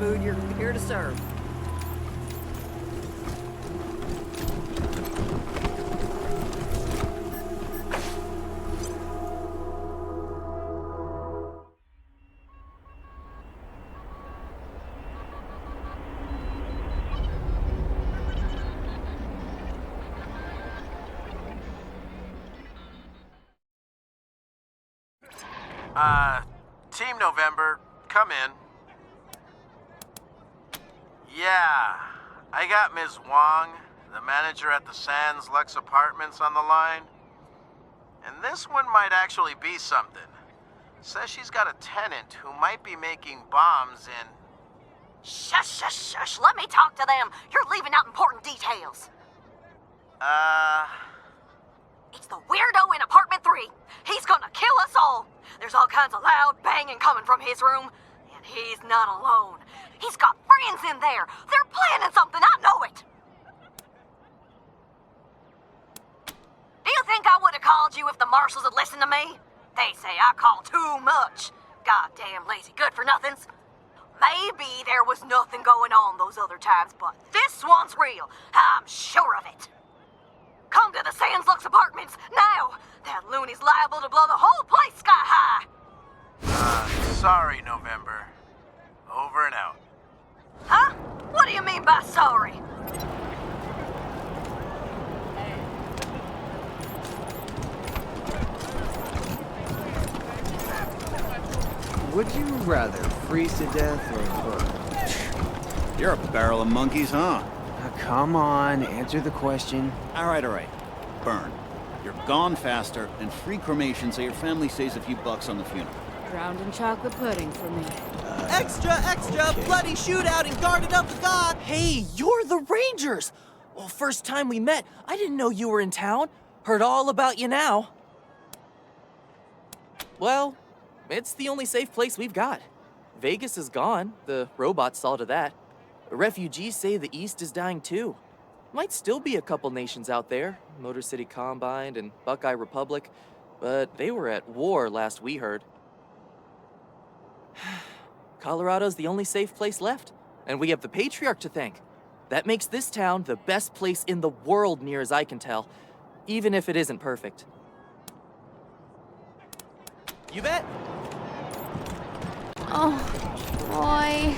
food you're here to serve. Team November, come in. Yeah, I got Ms. Wong, the manager at the Sands Lux Apartments on the line. And this one might actually be something. Says she's got a tenant who might be making bombs in... Shush, shush, shush. Let me talk to them. You're leaving out important details. It's the weirdo in apartment 3. He's gonna kill us all. There's all kinds of loud banging coming from his room. And he's not alone. He's got friends in there. They're planning something, I know it. Do you think I would have called you if the marshals had listened to me? They say I call too much. Goddamn lazy good-for-nothings. Maybe there was nothing going on those other times, but this one's real. I'm sure of it. Come to the Sands Lux Apartments, now! That loony's liable to blow the whole place sky high! Sorry, November. Over and out. Huh? What do you mean by sorry? Would you rather freeze to death or burn? You're a barrel of monkeys, huh? Now, come on, answer the question. All right. Burn. You're gone faster, and free cremation so your family saves a few bucks on the funeral. Drowned in chocolate pudding for me. Extra! Okay. Bloody shootout and guarded up the god! Hey, you're the Rangers! Well, first time we met, I didn't know you were in town. Heard all about you now. Well, it's the only safe place we've got. Vegas is gone. The robots saw to that. Refugees say the East is dying too. Might still be a couple nations out there, Motor City Combined and Buckeye Republic, but they were at war last we heard. Colorado's the only safe place left, and we have the Patriarch to thank. That makes this town the best place in the world near as I can tell, even if it isn't perfect. You bet. Oh, boy.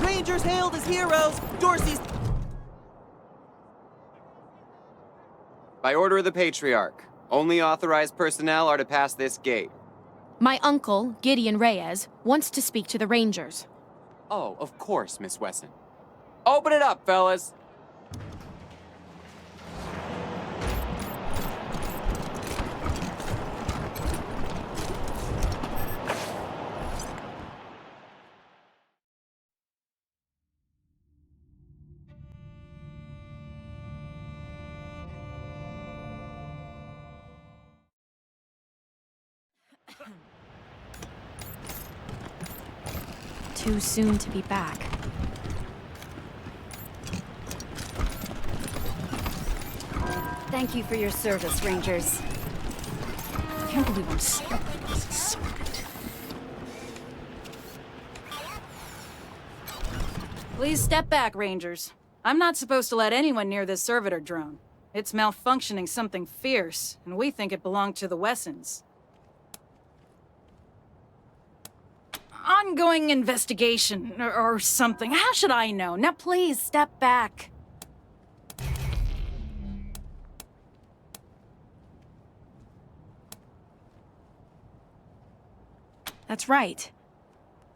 Rangers hailed as heroes! Dorsey's... By order of the Patriarch, only authorized personnel are to pass this gate. My uncle, Gideon Reyes, wants to speak to the Rangers. Oh, of course, Miss Wesson. Open it up, fellas! Too soon to be back. Thank you for your service, Rangers. I can't believe I'm stuck with this servant. Please step back, Rangers. I'm not supposed to let anyone near this Servitor drone. It's malfunctioning something fierce, and we think it belonged to the Wessons. Ongoing investigation, or something. How should I know? Now please, step back. That's right.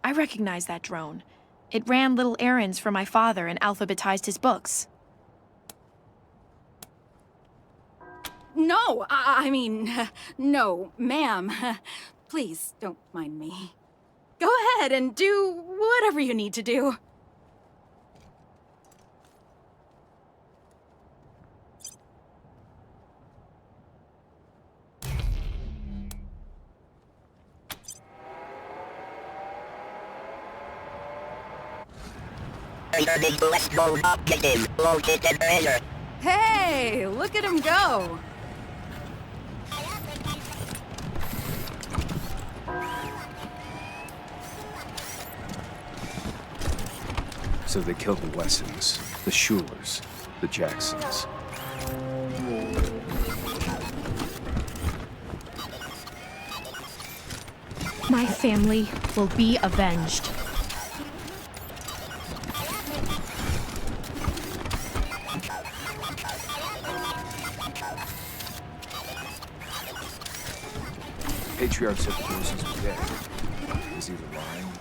I recognize that drone. It ran little errands for my father and alphabetized his books. No, I mean, no, ma'am. Please, don't mind me. Go ahead and do whatever you need to do. Hey, look at him go. So they killed the Wessons, the Schulers, the Jacksons. My family will be avenged. Patriarch said the Dorseys were dead. He's either lying or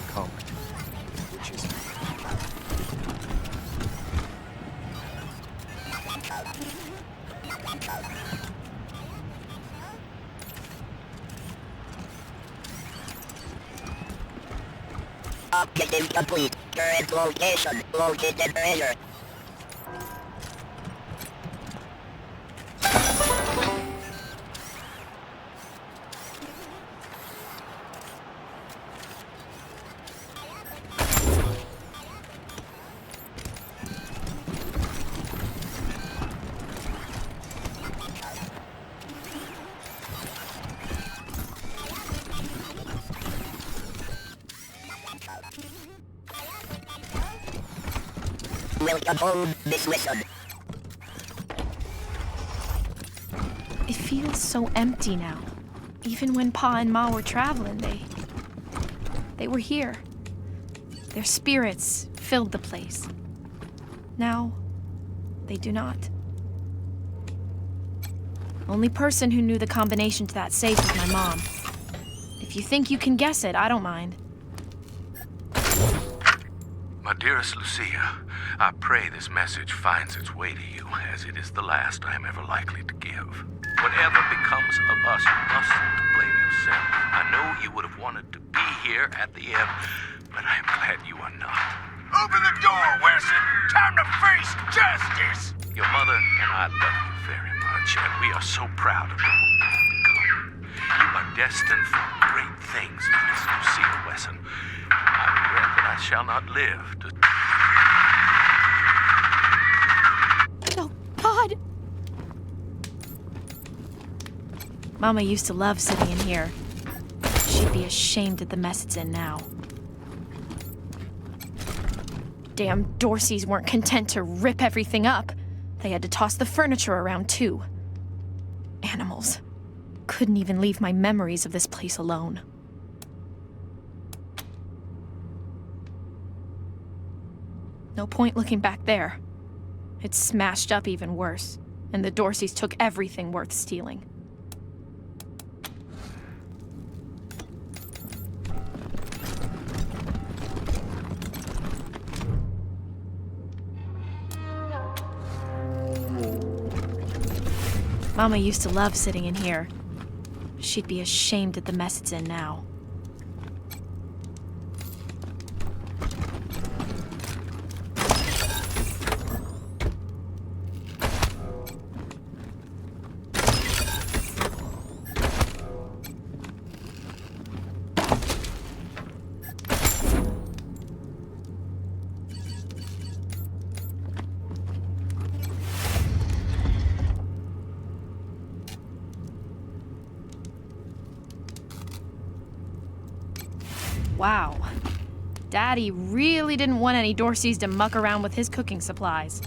incompetent. Which is it? Objective complete. Current location. Located treasure. Welcome home, Miss Wesson. It feels so empty now. Even when Pa and Ma were traveling, they were here. Their spirits filled the place. Now, they do not. Only person who knew the combination to that safe was my mom. If you think you can guess it, I don't mind. My dearest Lucia, I pray this message finds its way to you, as it is the last I am ever likely to give. Whatever becomes of us, you mustn't blame yourself. I know you would have wanted to be here at the end, but I am glad you are not. Open the door, Wesson! Time to face justice! Your mother and I love you very much, and we are so proud of the woman you've become. You are destined for great things, Miss Lucia Wesson. I regret that I shall not live to... Oh, God! Mama used to love sitting in here. She'd be ashamed at the mess it's in now. Damn Dorseys weren't content to rip everything up. They had to toss the furniture around, too. Animals. Couldn't even leave my memories of this place alone. No point looking back there. It's smashed up even worse, and the Dorseys took everything worth stealing. Mama used to love sitting in here. She'd be ashamed at the mess it's in now. Wow. Daddy really didn't want any Dorseys to muck around with his cooking supplies.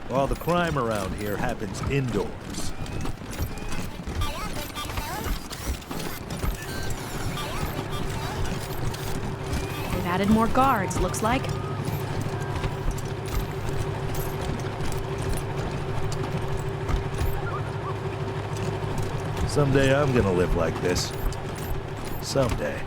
All the crime around here happens indoors. They've added more guards, looks like. Someday I'm gonna live like this. Someday.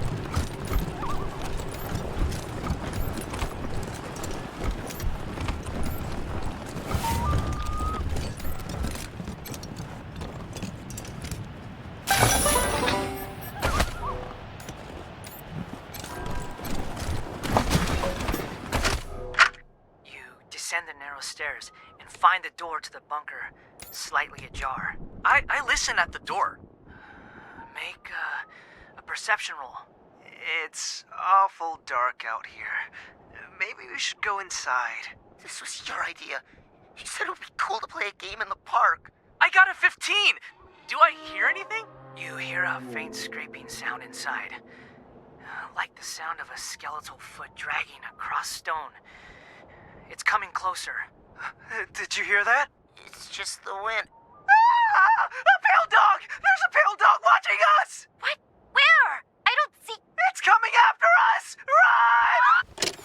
find the door to the bunker slightly ajar. I listen at the door. Make a perception roll. It's awful dark out here. Maybe we should go inside. This was your idea. You said it would be cool to play a game in the park. I got a 15! Do I hear anything? You hear a faint scraping sound inside. Like the sound of a skeletal foot dragging across stone. It's coming closer. Did you hear that? It's just the wind. Ah! A pale dog! There's a pale dog watching us! What? Where? I don't see... It's coming after us! Run!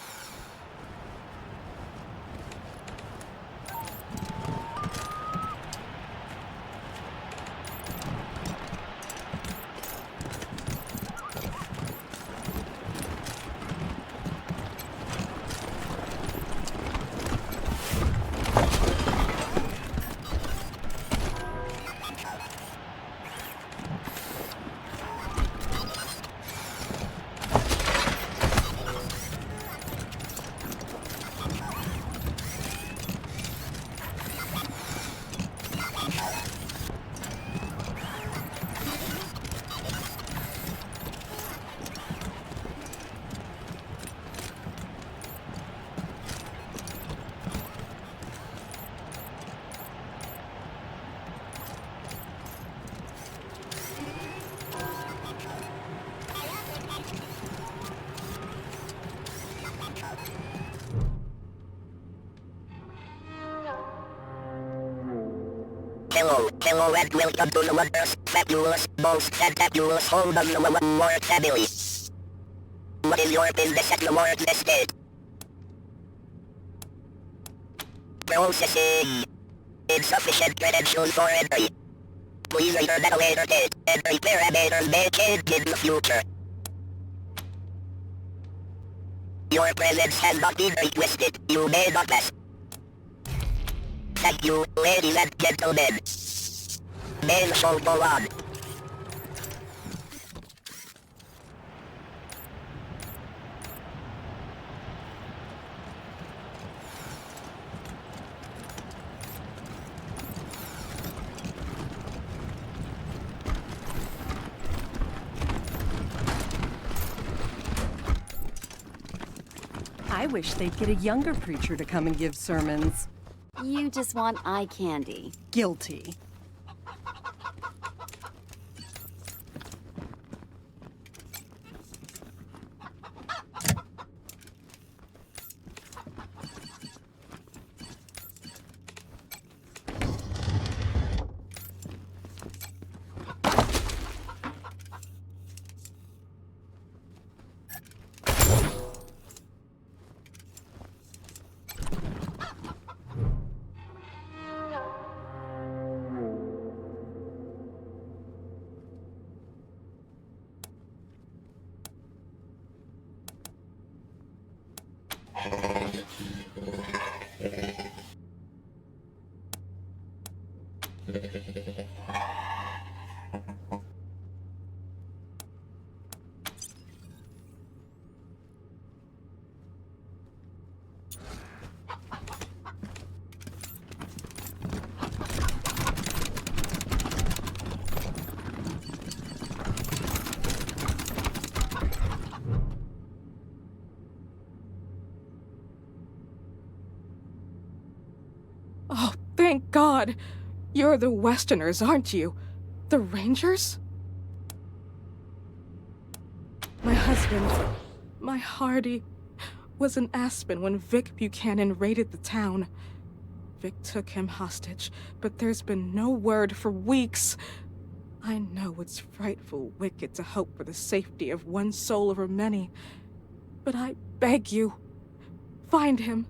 Hello and welcome to the wondrous, fabulous, most fantabulous home of the Ward family. What is your business at the Ward estate? Processing. Insufficient credentials for entry. Please return at a later date. Entry parameters may change in the future. Your presence has not been requested. You may not pass. Thank you, ladies and gentlemen. May the show go on. I wish they'd get a younger preacher to come and give sermons. You just want eye candy. Guilty. Oh, thank God! You're the Westerners, aren't you? The Rangers? My husband, my Hardy, was in Aspen when Vic Buchanan raided the town. Vic took him hostage, but there's been no word for weeks. I know it's frightful wicked to hope for the safety of one soul over many, but I beg you, find him.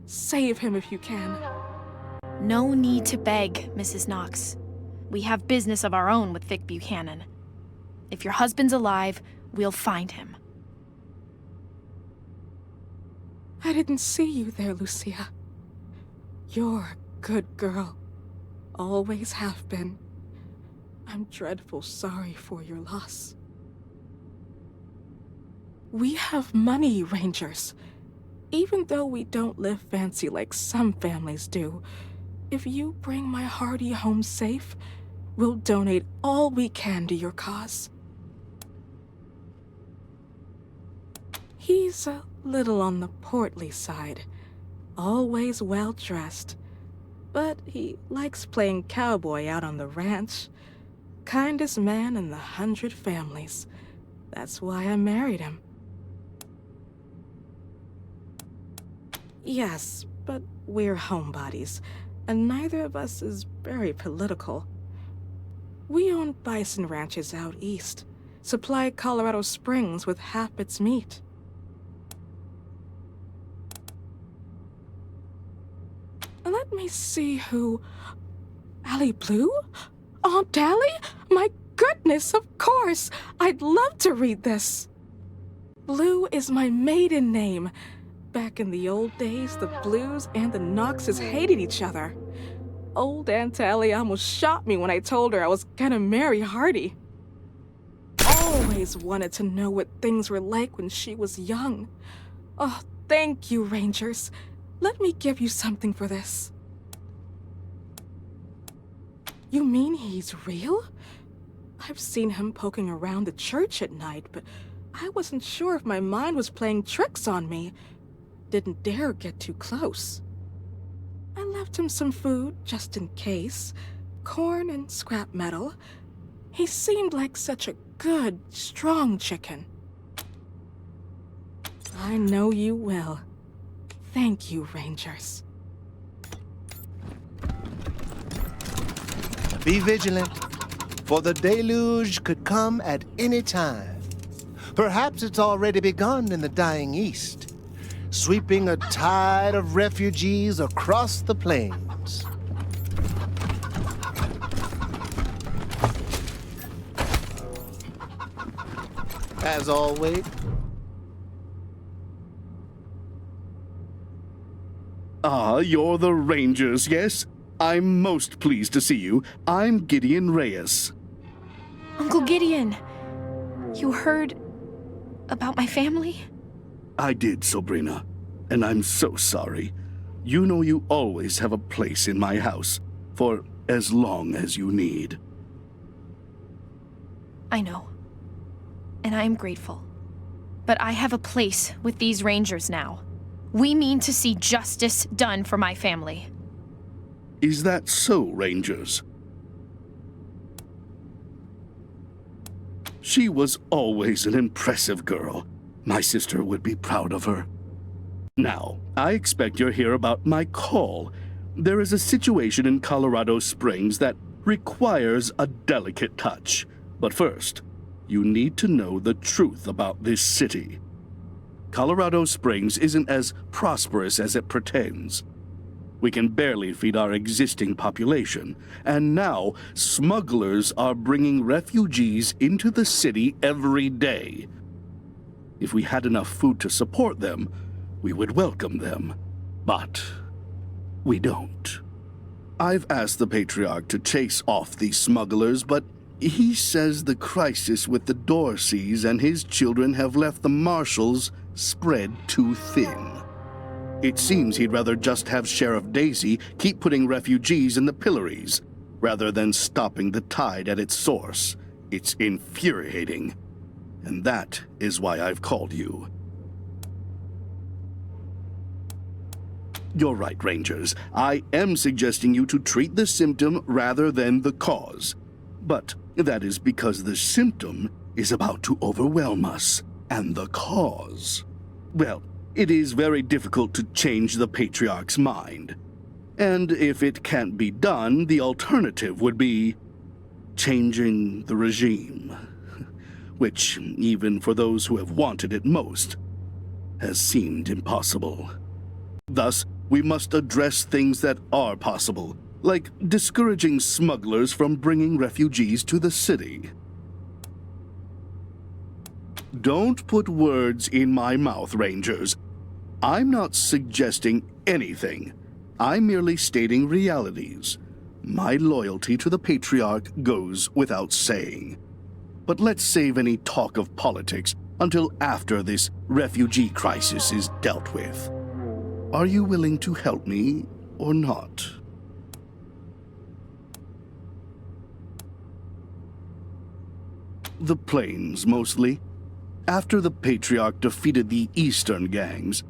Save him if you can. No need to beg, Mrs. Knox. We have business of our own with Vic Buchanan. If your husband's alive, we'll find him. I didn't see you there, Lucia. You're a good girl. Always have been. I'm dreadful sorry for your loss. We have money, Rangers. Even though we don't live fancy like some families do, If you bring my Hardy home safe, we'll donate all we can to your cause. He's a little on the portly side, always well-dressed, but he likes playing cowboy out on the ranch. Kindest man in the 100 families. That's why I married him. Yes, but we're homebodies, and neither of us is very political. We own bison ranches out east, supply Colorado Springs with half its meat. Let me see who... Allie Blue? Aunt Allie? My goodness, of course! I'd love to read this! Blue is my maiden name. Back in the old days, the Blues and the Knoxes hated each other. Old Aunt Allie almost shot me when I told her I was gonna marry Hardy. Always wanted to know what things were like when she was young. Oh, thank you, Rangers. Let me give you something for this. You mean he's real? I've seen him poking around the church at night, but I wasn't sure if my mind was playing tricks on me. Didn't dare get too close. I left him some food, just in case. Corn and scrap metal. He seemed like such a good, strong chicken. I know you will. Thank you, Rangers. Be vigilant, for the deluge could come at any time. Perhaps it's already begun in the dying east, sweeping a tide of refugees across the plains. As always, Ah, you're the Rangers, yes? I'm most pleased to see you. I'm Gideon Reyes. Uncle Gideon, you heard about my family? I did, Sabrina, and I'm so sorry. You know you always have a place in my house, for as long as you need. I know, and I am grateful. But I have a place with these Rangers now. We mean to see justice done for my family. Is that so, Rangers? She was always an impressive girl. My sister would be proud of her. Now, I expect you're here about my call. There is a situation in Colorado Springs that requires a delicate touch. But first, you need to know the truth about this city. Colorado Springs isn't as prosperous as it pretends. We can barely feed our existing population, and now smugglers are bringing refugees into the city every day. If we had enough food to support them, we would welcome them. But we don't. I've asked the Patriarch to chase off these smugglers, but he says the crisis with the Dorseys and his children have left the marshals spread too thin. It seems he'd rather just have Sheriff Daisy keep putting refugees in the pillories, rather than stopping the tide at its source. It's infuriating. And that is why I've called you. You're right, Rangers. I am suggesting you to treat the symptom rather than the cause. But that is because the symptom is about to overwhelm us, and the cause, well, it is very difficult to change the Patriarch's mind. And if it can't be done, the alternative would be changing the regime, which, even for those who have wanted it most, has seemed impossible. Thus, we must address things that are possible, like discouraging smugglers from bringing refugees to the city. Don't put words in my mouth, Rangers. I'm not suggesting anything. I'm merely stating realities. My loyalty to the Patriarch goes without saying. But let's save any talk of politics until after this refugee crisis is dealt with. Are you willing to help me or not? The plains, mostly. After the Patriarch defeated the eastern gangs,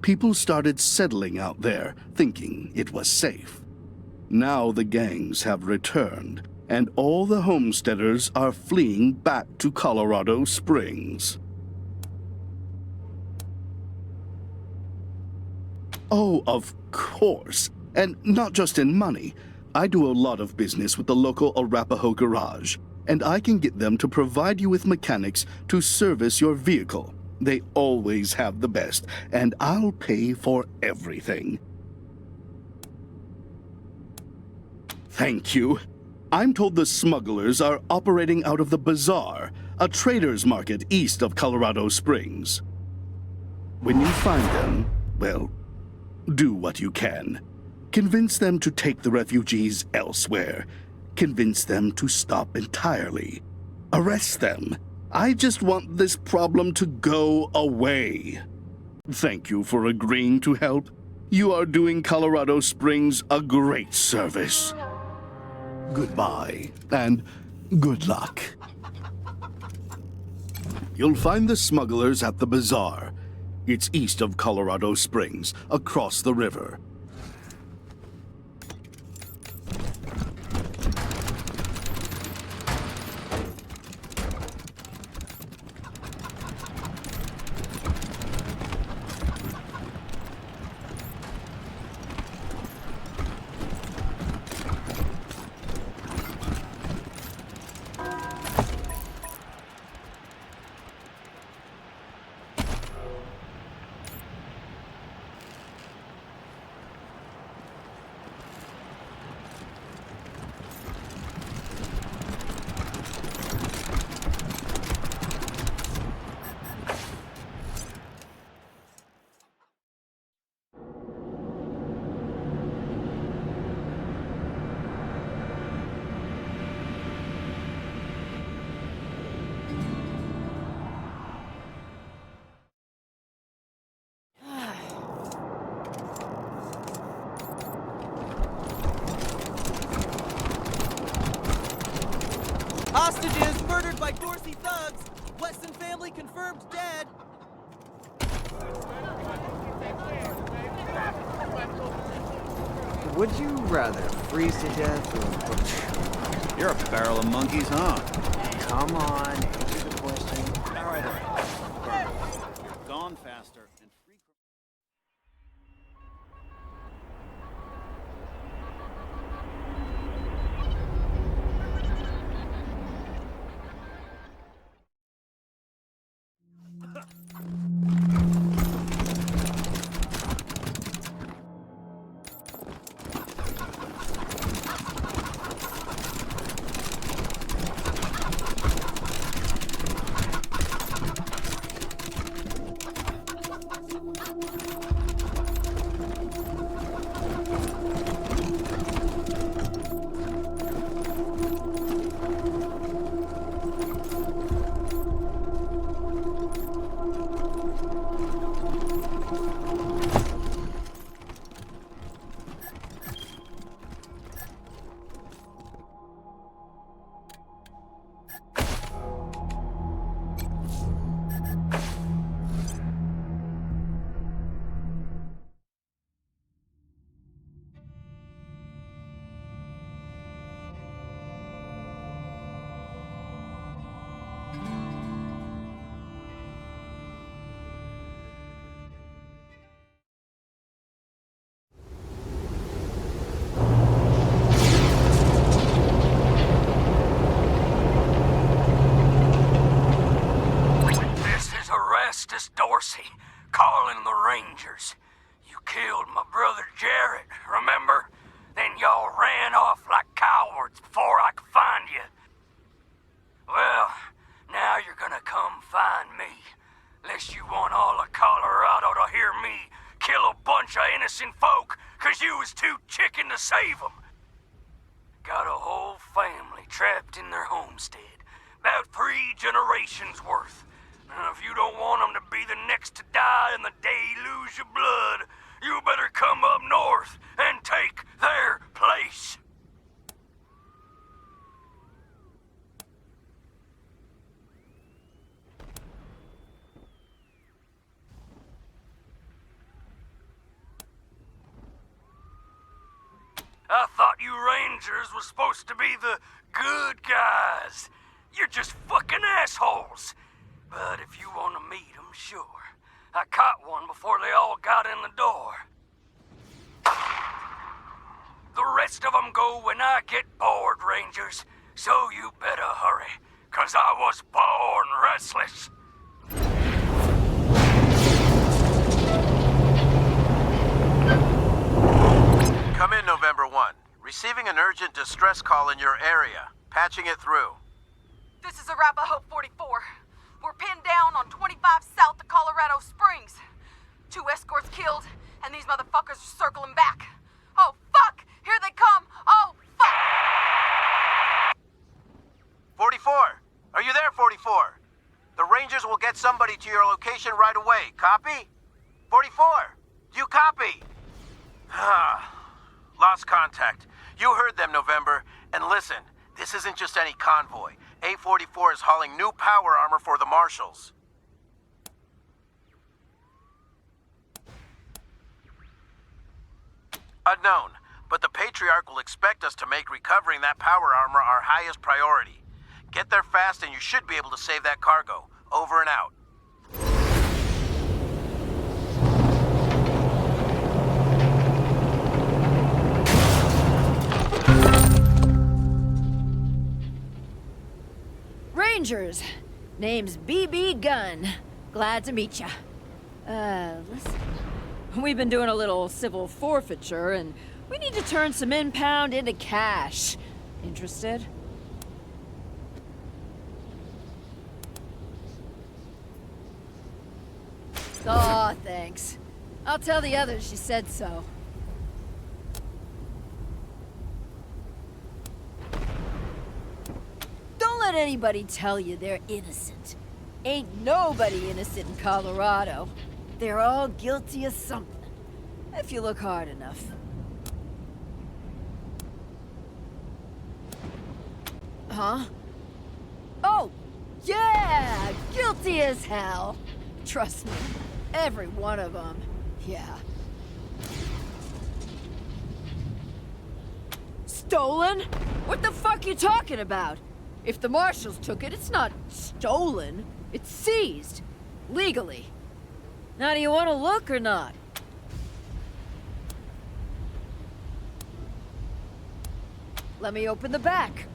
people started settling out there, thinking it was safe. Now the gangs have returned, and all the homesteaders are fleeing back to Colorado Springs. Oh, of course. And not just in money. I do a lot of business with the local Arapaho garage, and I can get them to provide you with mechanics to service your vehicle. They always have the best, and I'll pay for everything. Thank you. I'm told the smugglers are operating out of the Bazaar, a trader's market east of Colorado Springs. When you find them, well, do what you can. Convince them to take the refugees elsewhere. Convince them to stop entirely. Arrest them. I just want this problem to go away. Thank you for agreeing to help. You are doing Colorado Springs a great service. Goodbye, and good luck. You'll find the smugglers at the Bazaar. It's east of Colorado Springs, across the river. Hostages murdered by Dorsey thugs. Wesson family confirmed dead. Would you rather freeze to death or... You're a barrel of monkeys, huh? Come on, answer the question. All right. You're gone faster and free. Erastus Dorsey, calling the Rangers. You killed my brother Jarrett, remember? Then y'all ran off like cowards before I could find you. Well, now you're gonna come find me. Unless you want all of Colorado to hear me kill a bunch of innocent folk 'cause you was too chicken to save them. Got a whole family trapped in their homestead. About 3 generations worth. Now, if you don't want them to be the next to die in the deluge of blood, you better come up north and take their place. I thought you Rangers was supposed to be the good guys. You're just fucking assholes. But if you want to meet them, sure. I caught one before they all got in the door. The rest of them go when I get bored, Rangers. So you better hurry, 'cause I was born restless. Come in, November 1. Receiving an urgent distress call in your area. Patching it through. This is Arapaho 44. We're pinned down on 25 south of Colorado Springs. 2 escorts killed, and these motherfuckers are circling back. Oh, fuck! Here they come! Oh, fuck! 44! Are you there, 44? The Rangers will get somebody to your location right away. Copy? 44! Do you copy? Lost contact. You heard them, November. And listen, this isn't just any convoy. A44 is hauling new power armor for the Marshals. Unknown, but the Patriarch will expect us to make recovering that power armor our highest priority. Get there fast and you should be able to save that cargo. Over and out. Rangers, name's BB Gunn. Glad to meet ya. Listen. We've been doing a little civil forfeiture, and we need to turn some impound into cash. Interested? Aw, thanks. I'll tell the others you said so. Don't let anybody tell you they're innocent. Ain't nobody innocent in Colorado. They're all guilty of something, if you look hard enough. Huh? Oh, yeah! Guilty as hell! Trust me, every one of them. Yeah. Stolen? What the fuck you talking about? If the Marshals took it, it's not stolen. It's seized. Legally. Now, do you want to look or not? Let me open the back.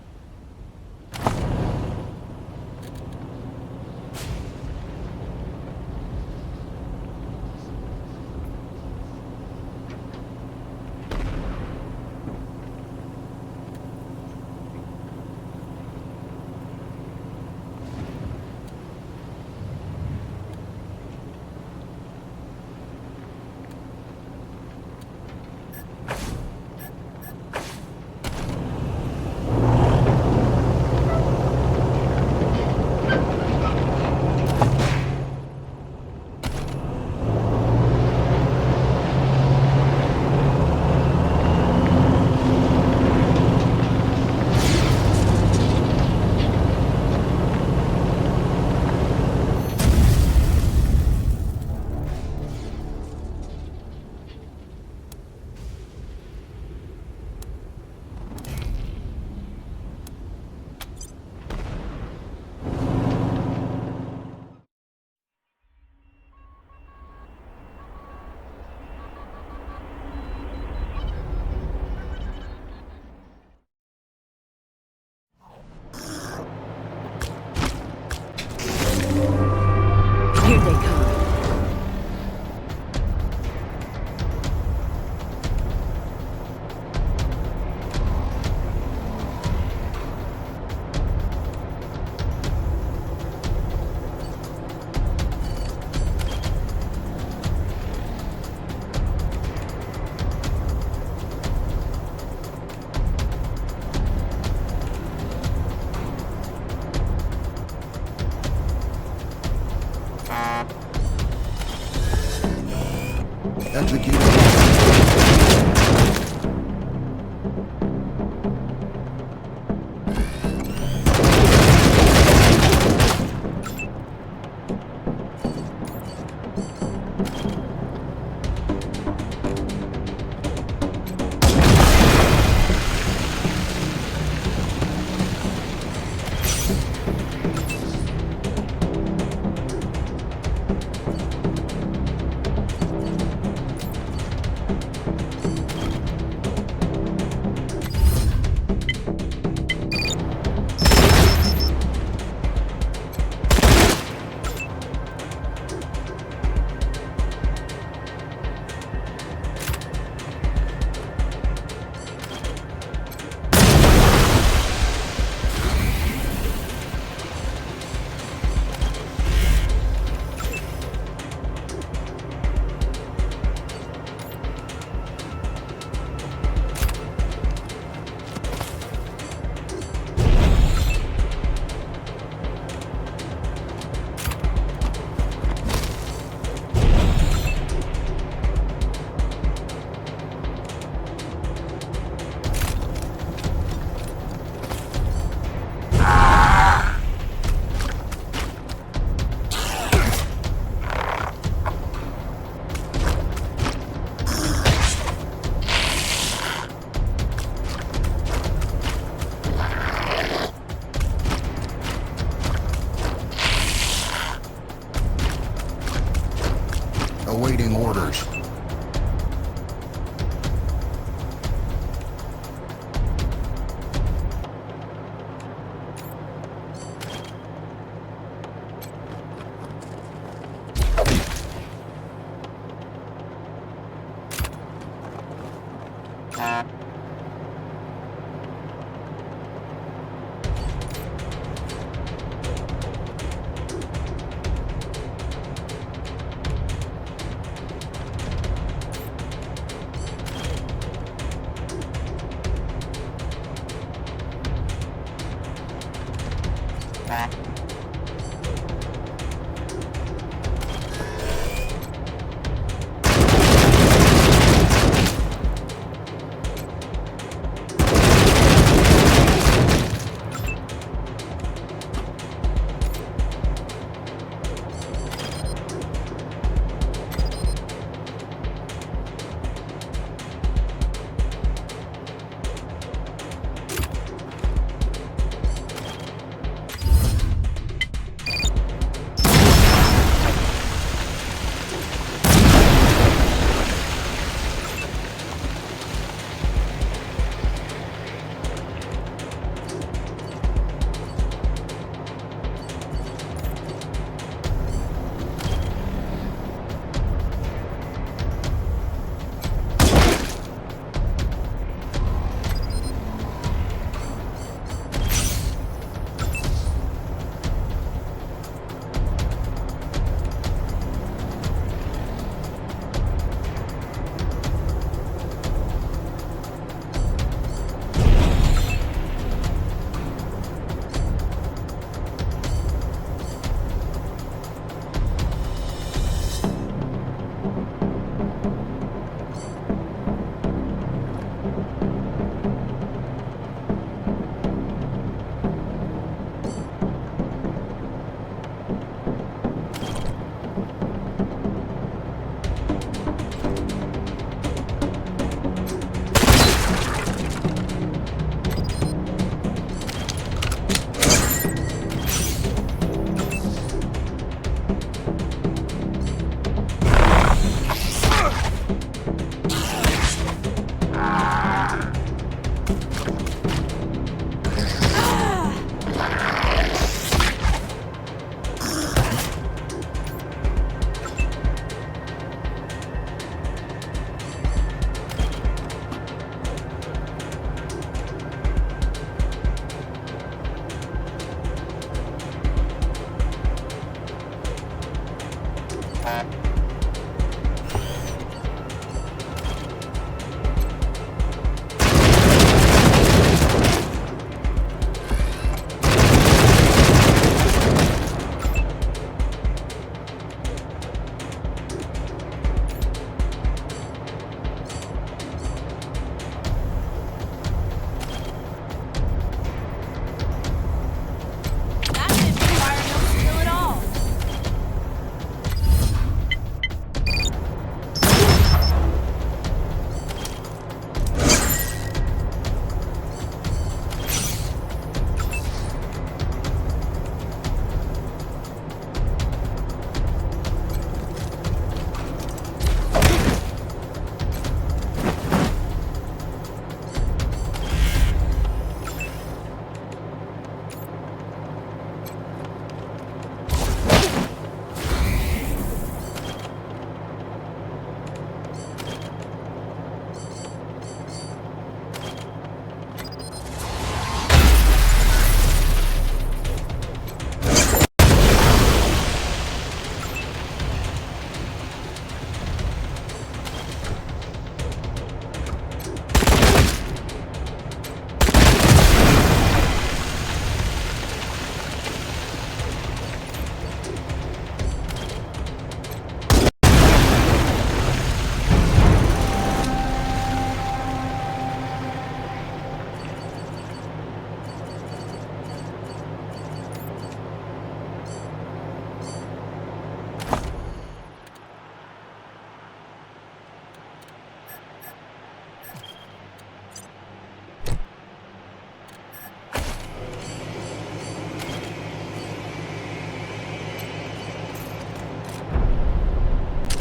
awaiting orders.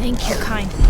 Thank you kindly.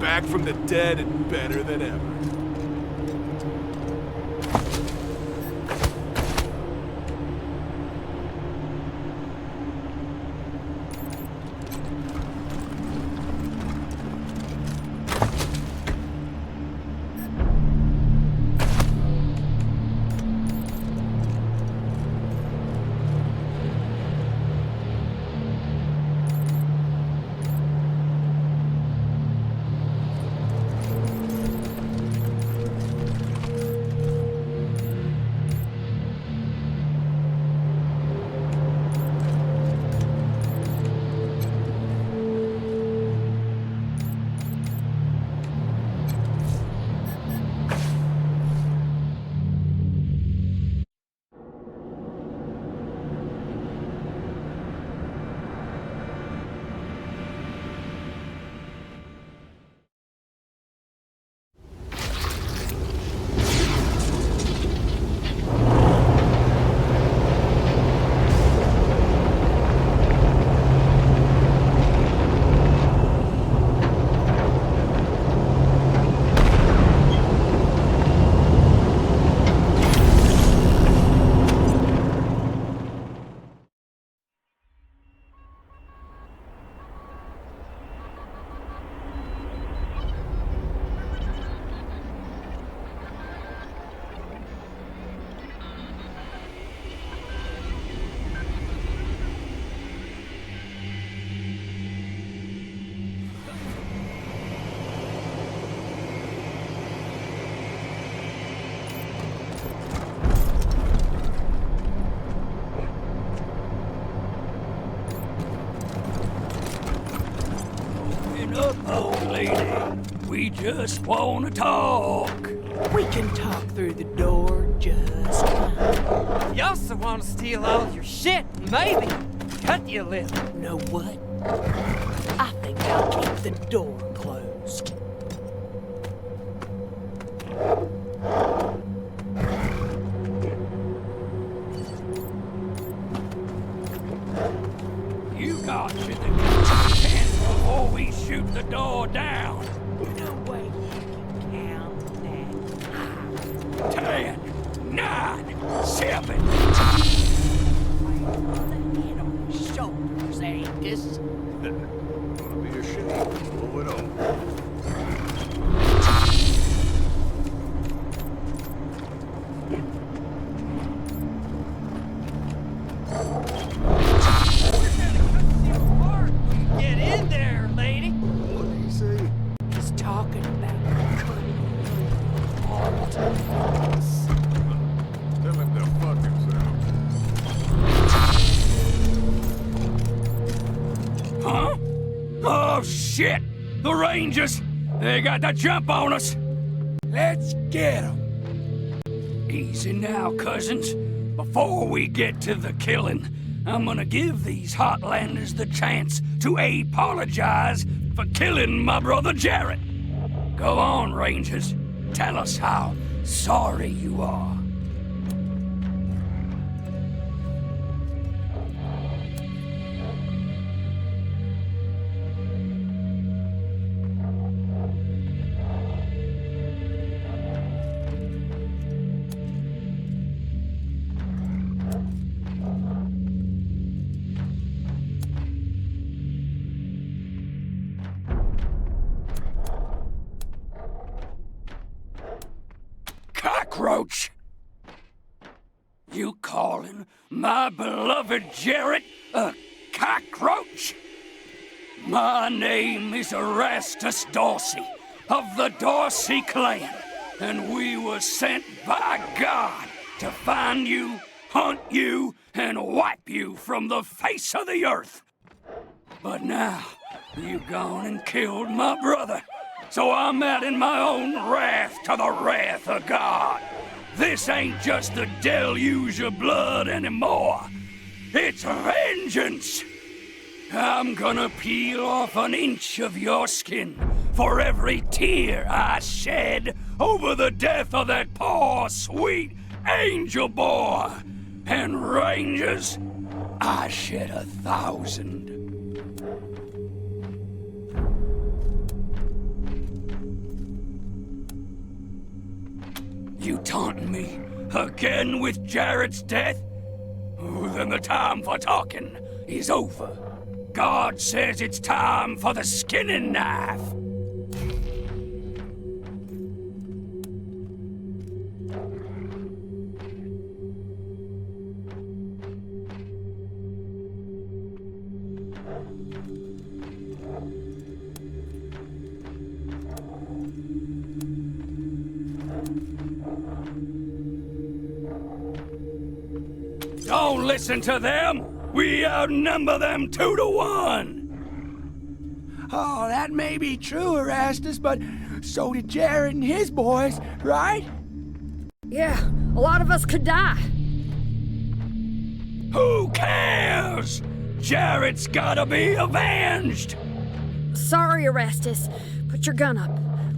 Back from the dead and better than ever. We just wanna talk. We can talk through the door just fine. You also want to steal all your shit, maybe cut you a little. Know what? I think I'll keep the door closed. You got shit that gives you a chance before we shoot the door down. No way you can count that. 10, 9, 7. Head on his shoulders, Angus. Gonna be a shame. Move it on. Get in there, lady. What did he say? He's talking about cutting all to bits. Tell him to fuck himself. Huh? Oh, shit! The Rangers! They got the jump on us! Let's get them! Easy now, cousins. Before we get to the killing, I'm gonna give these Heartlanders the chance to apologize for killing my brother Jarrett. Go on, Rangers. Tell us how sorry you are. Cockroach! You calling my beloved Jarrett a cockroach? My name is Erastus Dorsey of the Dorsey clan, and we were sent by God to find you, hunt you, and wipe you from the face of the earth. But now, you gone and killed my brother. So I'm adding my own wrath to the wrath of God. This ain't just the deluge of blood anymore. It's vengeance. I'm gonna peel off an inch of your skin for every tear I shed over the death of that poor, sweet angel boy. And Rangers, I shed 1,000. You taunting me again with Jarrett's death? Oh, then the time for talking is over. God says it's time for the skinning knife. Don't listen to them! We outnumber them 2 to 1! Oh, that may be true, Erastus, but so did Jarrett and his boys, right? Yeah, a lot of us could die. Who cares? Jarrett's gotta be avenged! Sorry, Erastus. Put your gun up.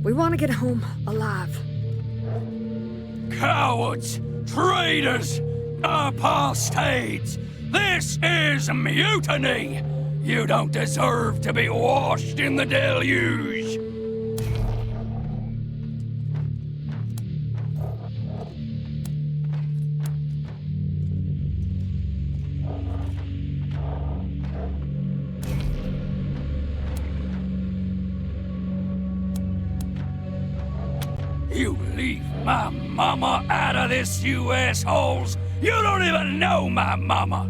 We want to get home alive. Cowards! Traitors! Apostates! This is mutiny! You don't deserve to be washed in the deluge! You leave my mama out of this, you assholes! You don't even know my mama!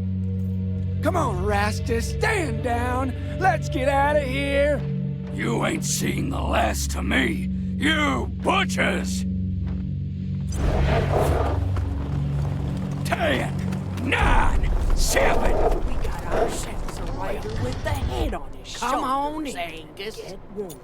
Come on, Erastus, stand down. Let's get out of here. You ain't seen the last of me, you butchers! 10, 9, 7. We got ourselves a rider with the head on his shoulders. Come on in. Angus. Get warm.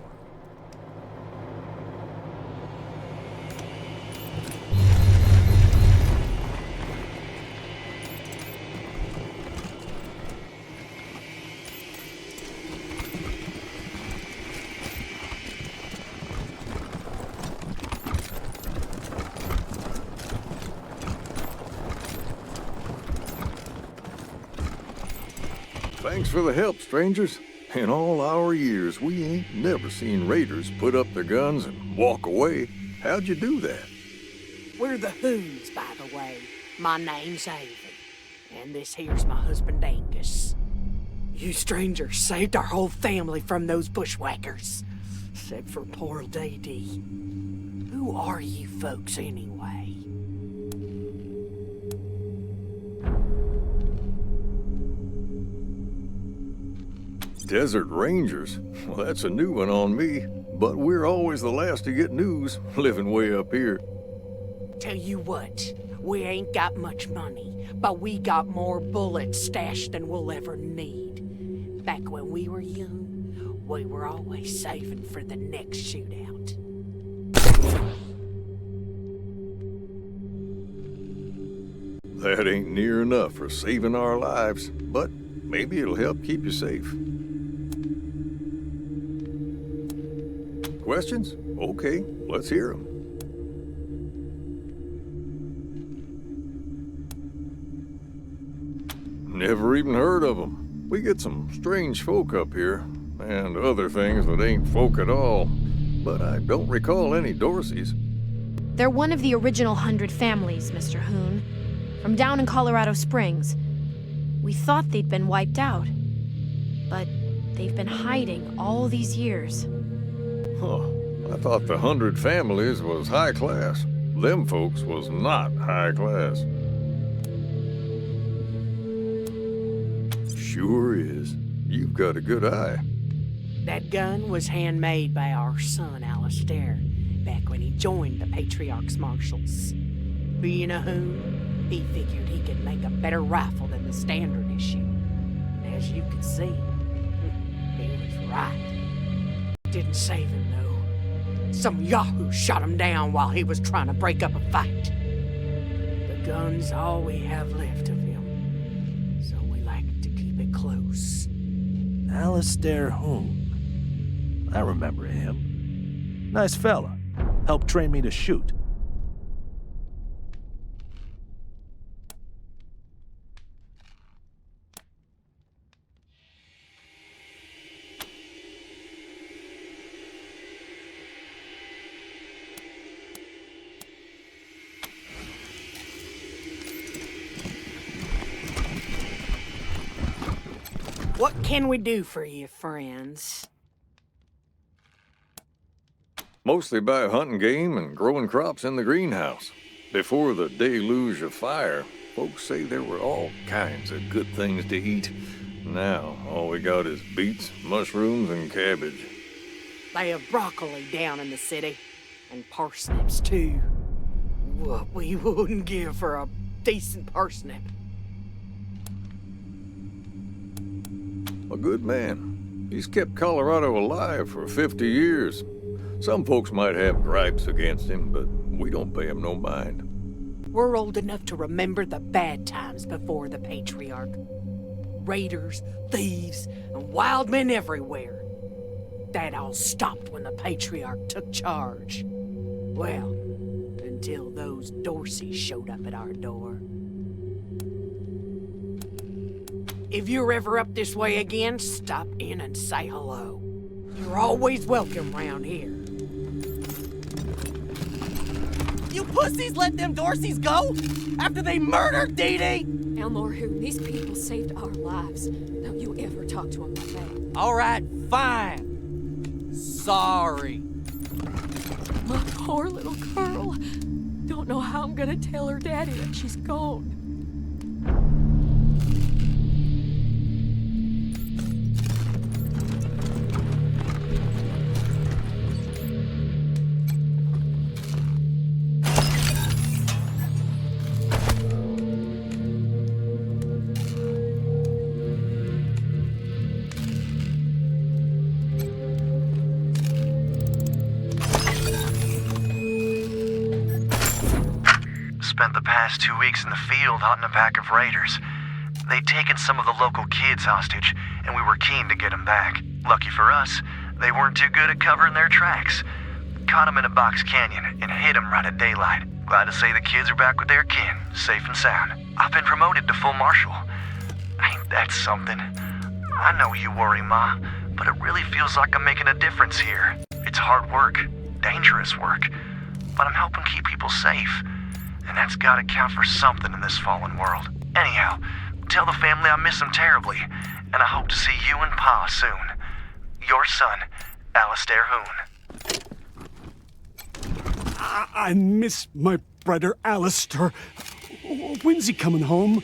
Thanks for the help, strangers. In all our years, we ain't never seen raiders put up their guns and walk away. How'd you do that? We're the Hoons, by the way. My name's Avon. And this here's my husband Angus. You strangers saved our whole family from those bushwhackers. Except for poor Dee. Who are you folks anyway? Desert Rangers? Well, that's a new one on me. But we're always the last to get news, living way up here. Tell you what, we ain't got much money, but we got more bullets stashed than we'll ever need. Back when we were young, we were always saving for the next shootout. That ain't near enough for saving our lives, but maybe it'll help keep you safe. Questions? Okay, let's hear them. Never even heard of them. We get some strange folk up here, and other things that ain't folk at all. But I don't recall any Dorseys. They're one of the original 100 families, Mr. Hoon, from down in Colorado Springs. We thought they'd been wiped out, but they've been hiding all these years. Huh. I thought the 100 families was high class. Them folks was not high class. Sure is. You've got a good eye. That gun was handmade by our son, Alistair, back when he joined the Patriarch's marshals. Being a Hoon, he figured he could make a better rifle than the standard issue. As you can see, he was right. Didn't save him, though. Some yahoo shot him down while he was trying to break up a fight. The gun's all we have left of him, so we like to keep it close. Alistair Hoon. I remember him. Nice fella. Helped train me to shoot. What can we do for you, friends? Mostly by hunting game and growing crops in the greenhouse. Before the deluge of fire, folks say there were all kinds of good things to eat. Now, all we got is beets, mushrooms, and cabbage. They have broccoli down in the city, and parsnips, too. What we wouldn't give for a decent parsnip. A good man. He's kept Colorado alive for 50 years. Some folks might have gripes against him, but we don't pay him no mind. We're old enough to remember the bad times before the Patriarch. Raiders, thieves, and wild men everywhere. That all stopped when the Patriarch took charge. Well, until those Dorseys showed up at our door. If you're ever up this way again, stop in and say hello. You're always welcome round here. You pussies let them Dorseys go? After they murdered Dee? Elmore Hoon, these people saved our lives. Don't you ever talk to them like that. All right, fine. Sorry. My poor little girl. Don't know how I'm gonna tell her daddy that she's gone. Spent the past 2 weeks in the field hunting a pack of raiders. They'd taken some of the local kids hostage, and we were keen to get them back. Lucky for us, they weren't too good at covering their tracks. Caught them in a box canyon and hit them right at daylight. Glad to say the kids are back with their kin, safe and sound. I've been promoted to full marshal. Ain't that something? I know you worry, Ma, but it really feels like I'm making a difference here. It's hard work, dangerous work, but I'm helping keep people safe. And that's gotta count for something in this fallen world. Anyhow, tell the family I miss them terribly, and I hope to see you and Pa soon. Your son, Alistair Hoon. I miss my brother Alistair. When's he coming home?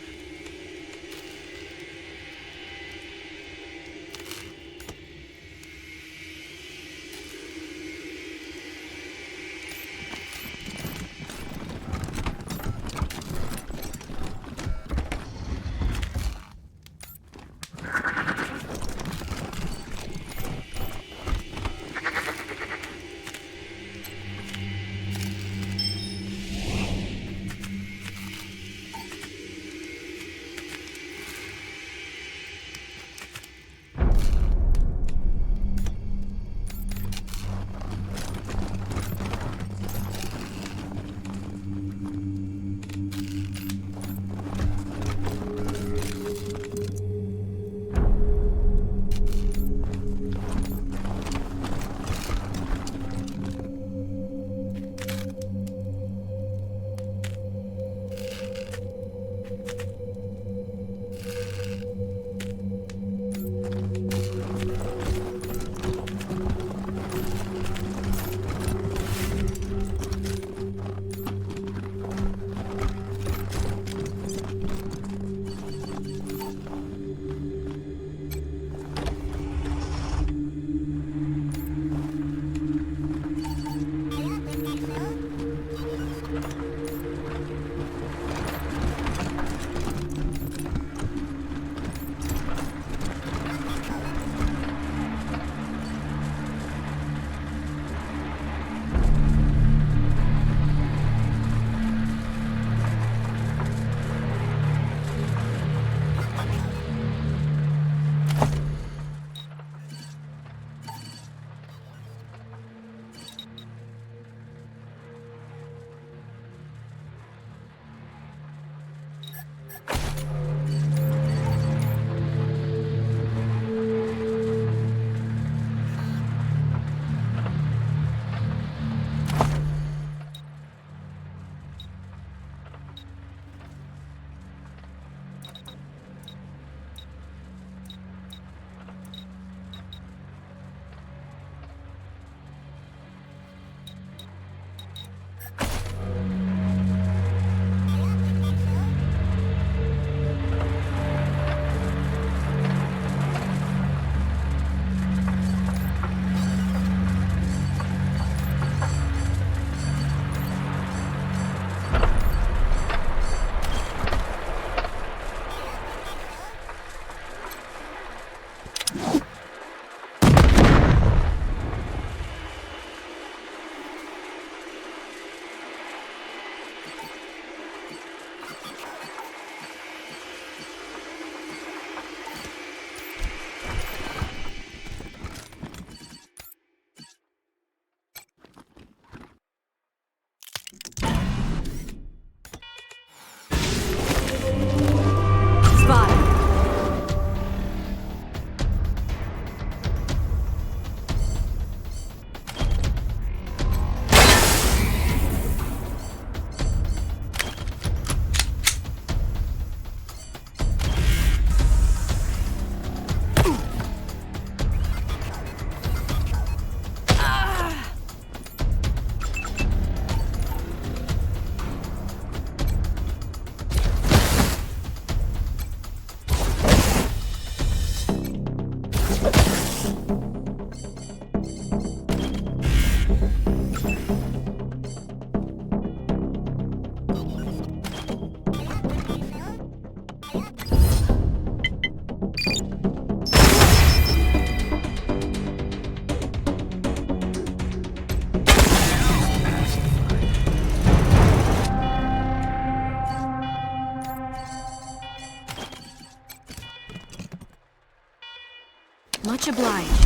Much obliged.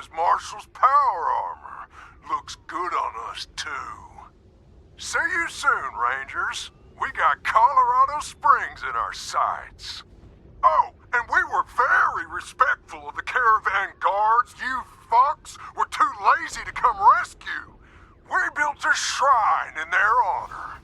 this Marshal's power armor. Looks good on us, too. See you soon, Rangers. We got Colorado Springs in our sights. Oh, and we were very respectful of the caravan guards. You fucks were too lazy to come rescue. We built a shrine in their honor.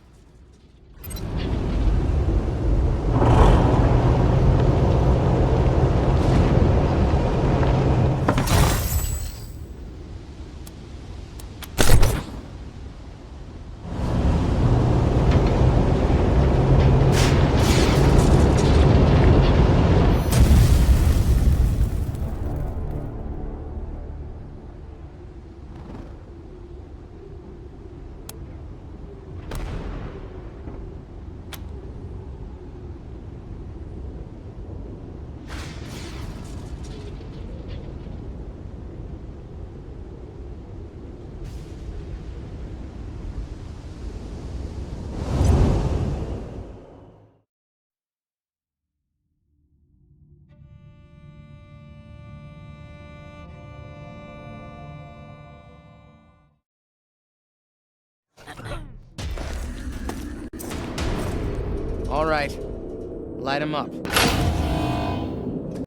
All right, light him up.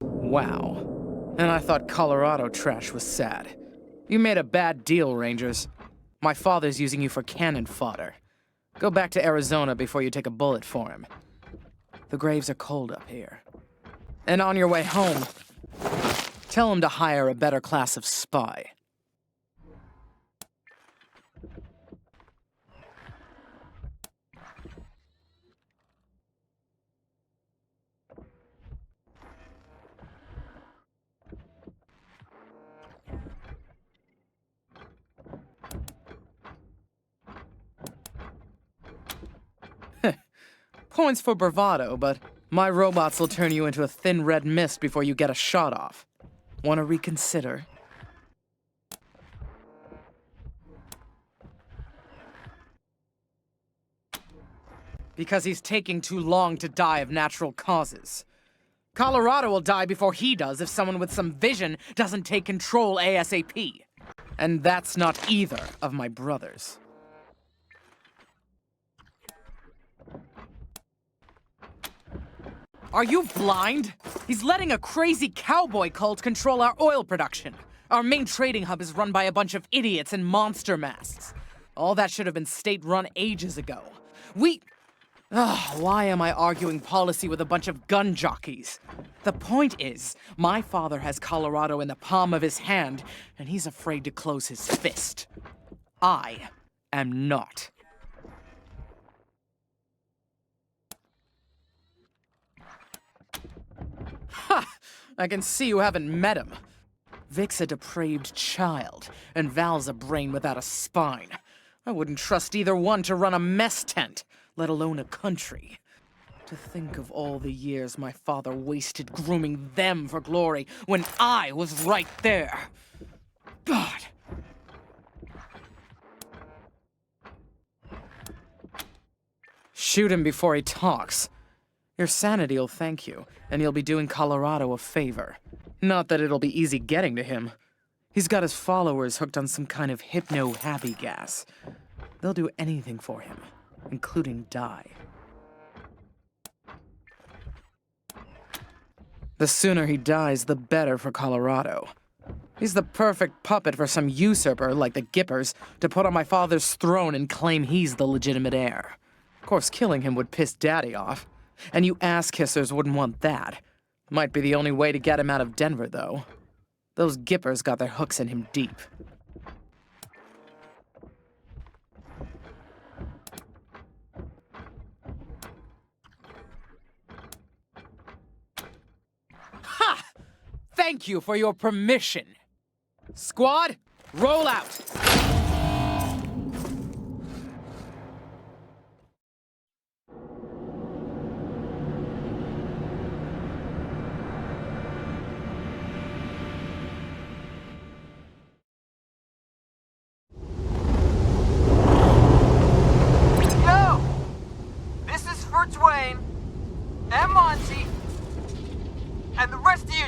Wow. And I thought Colorado trash was sad. You made a bad deal, Rangers. My father's using you for cannon fodder. Go back to Arizona before you take a bullet for him. The graves are cold up here. And on your way home, tell him to hire a better class of spy. Points for bravado, but my robots will turn you into a thin red mist before you get a shot off. Want to reconsider? Because he's taking too long to die of natural causes. Colorado will die before he does if someone with some vision doesn't take control ASAP. And that's not either of my brothers. Are you blind? He's letting a crazy cowboy cult control our oil production. Our main trading hub is run by a bunch of idiots in monster masks. All that should have been state-run ages ago. Why am I arguing policy with a bunch of gun jockeys? The point is, my father has Colorado in the palm of his hand, and he's afraid to close his fist. I am not. Ha! I can see you haven't met him. Vic's a depraved child, and Val's a brain without a spine. I wouldn't trust either one to run a mess tent, let alone a country. To think of all the years my father wasted grooming them for glory when I was right there. God. Shoot him before he talks. Your sanity'll thank you, and you'll be doing Colorado a favor. Not that it'll be easy getting to him. He's got his followers hooked on some kind of hypno-happy gas. They'll do anything for him, including die. The sooner he dies, the better for Colorado. He's the perfect puppet for some usurper like the Gippers to put on my father's throne and claim he's the legitimate heir. Of course, killing him would piss Daddy off. And you ass-kissers wouldn't want that. Might be the only way to get him out of Denver, though. Those Gippers got their hooks in him deep. Ha! Thank you for your permission. Squad, roll out!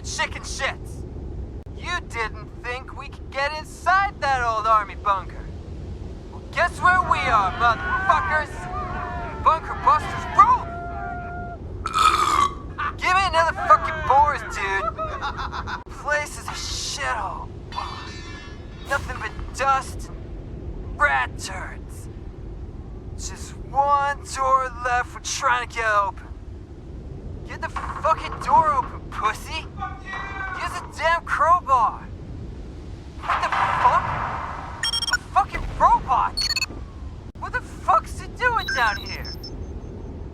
Chicken shits. You didn't think we get inside that old army bunker. Well, guess where we are, motherfuckers? Bunker busters rule! Give me another fucking Boris, dude. Place is a shithole. Nothing but dust and rat turds. Just one door left we're trying to get open. Get the fucking door open, pussy! Use a damn crowbar! What the fuck? A fucking robot! What the fuck's it doing down here?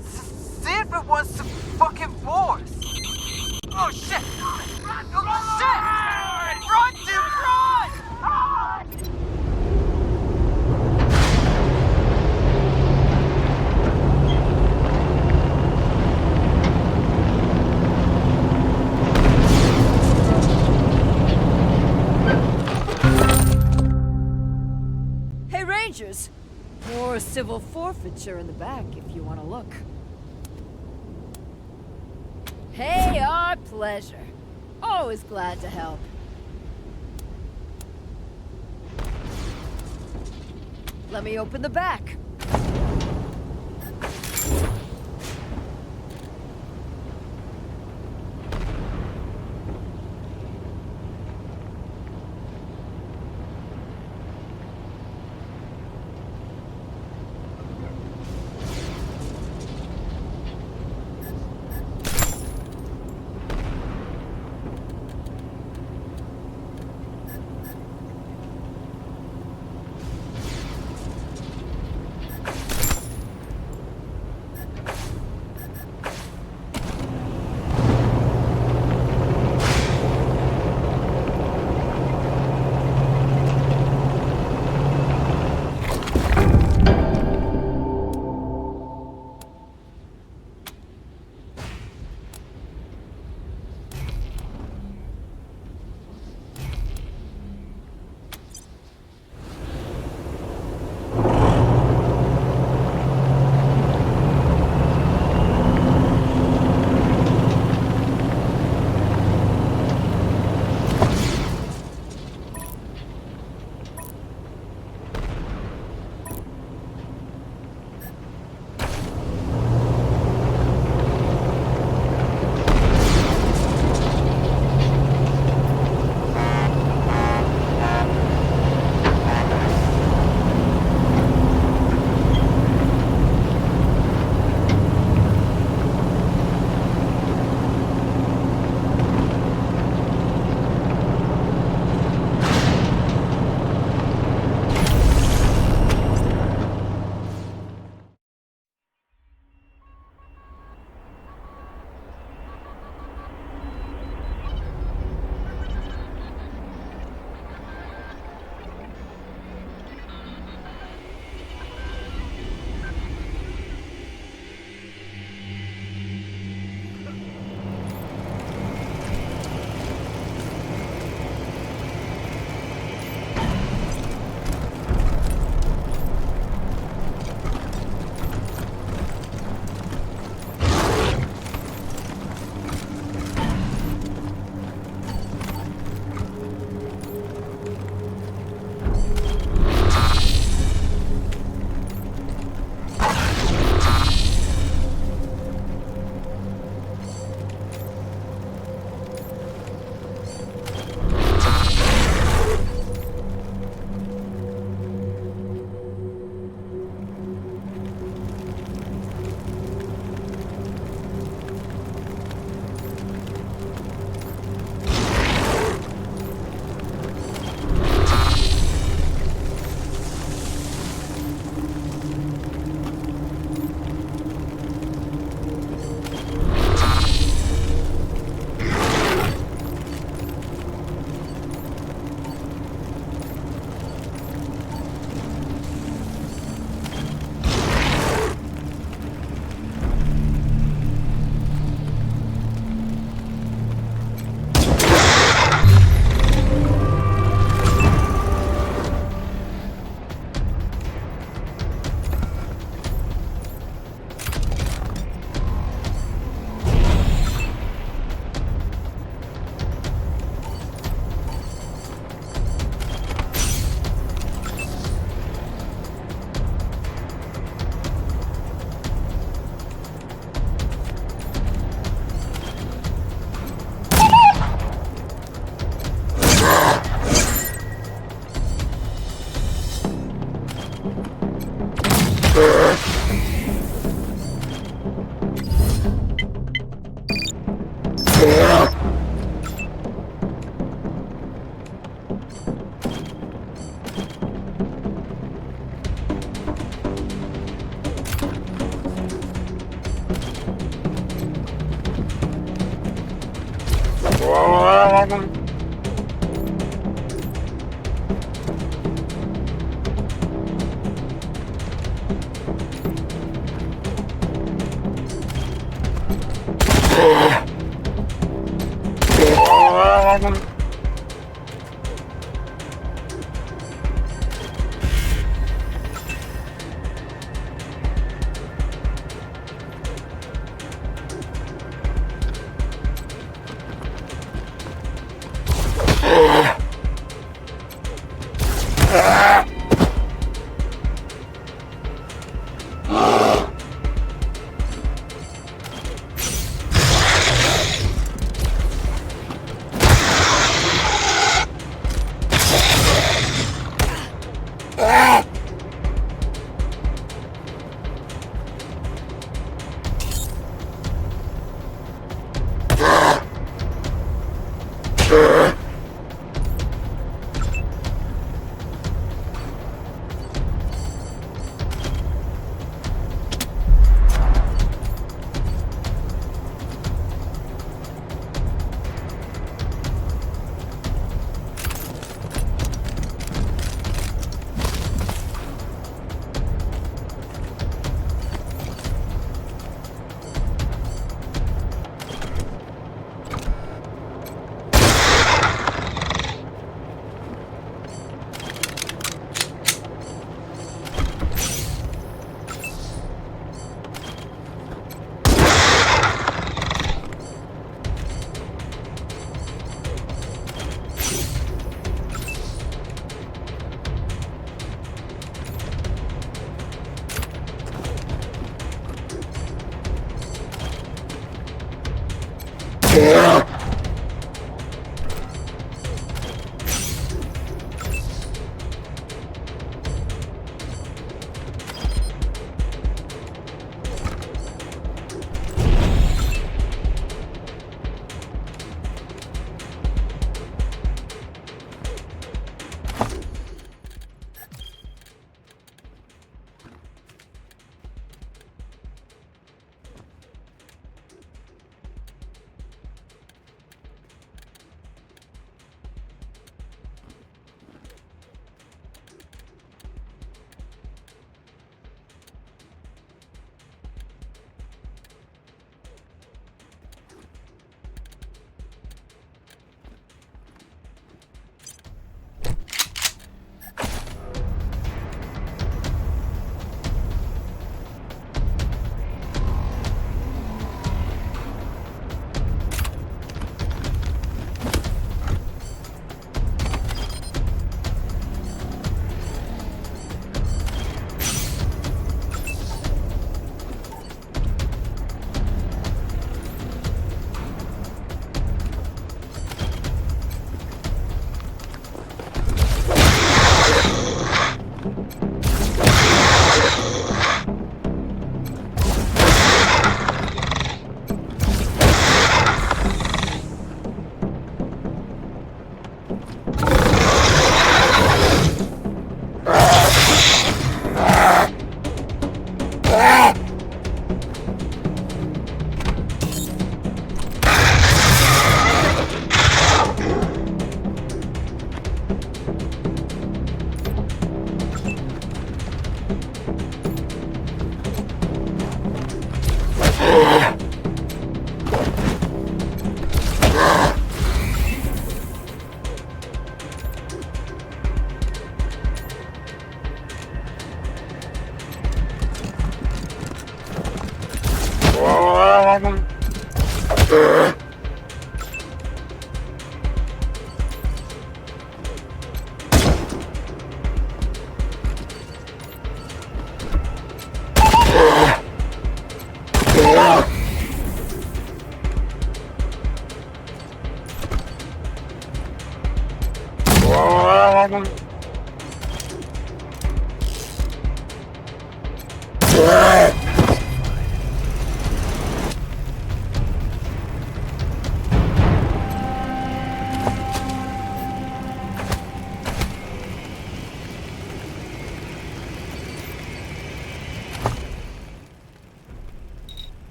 See if it wants some fucking wars! Oh shit! Oh shit! Run, dude, run! Rangers. More civil forfeiture in the back if you want to look. Hey, our pleasure. Always glad to help. Let me open the back.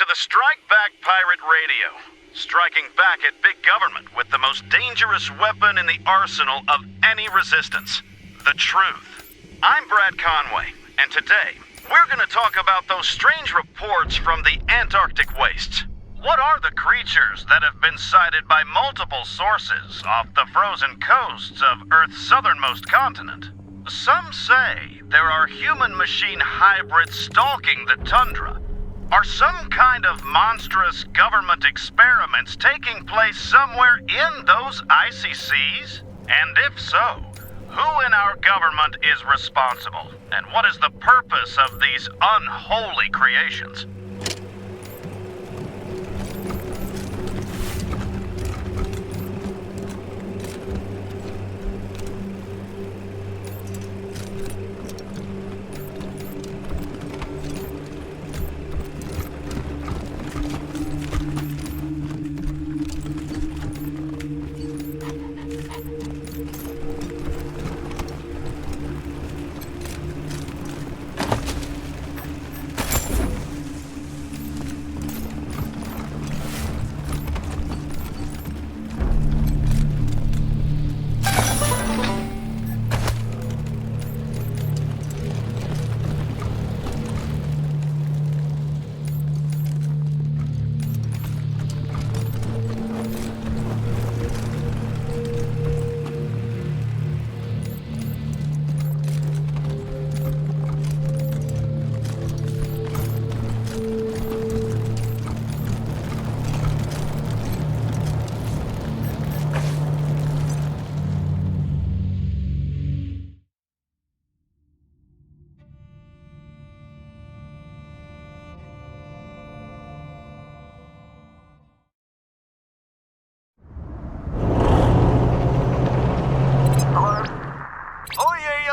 the Strike Back Pirate Radio. Striking back at big government with the most dangerous weapon in the arsenal of any resistance. The truth. I'm Brad Conway, and today, we're gonna talk about those strange reports from the Antarctic wastes. What are the creatures that have been sighted by multiple sources off the frozen coasts of Earth's southernmost continent? Some say there are human-machine hybrids stalking the tundra. Are some kind of monstrous government experiments taking place somewhere in those icy seas? And if so, who in our government is responsible? And what is the purpose of these unholy creations?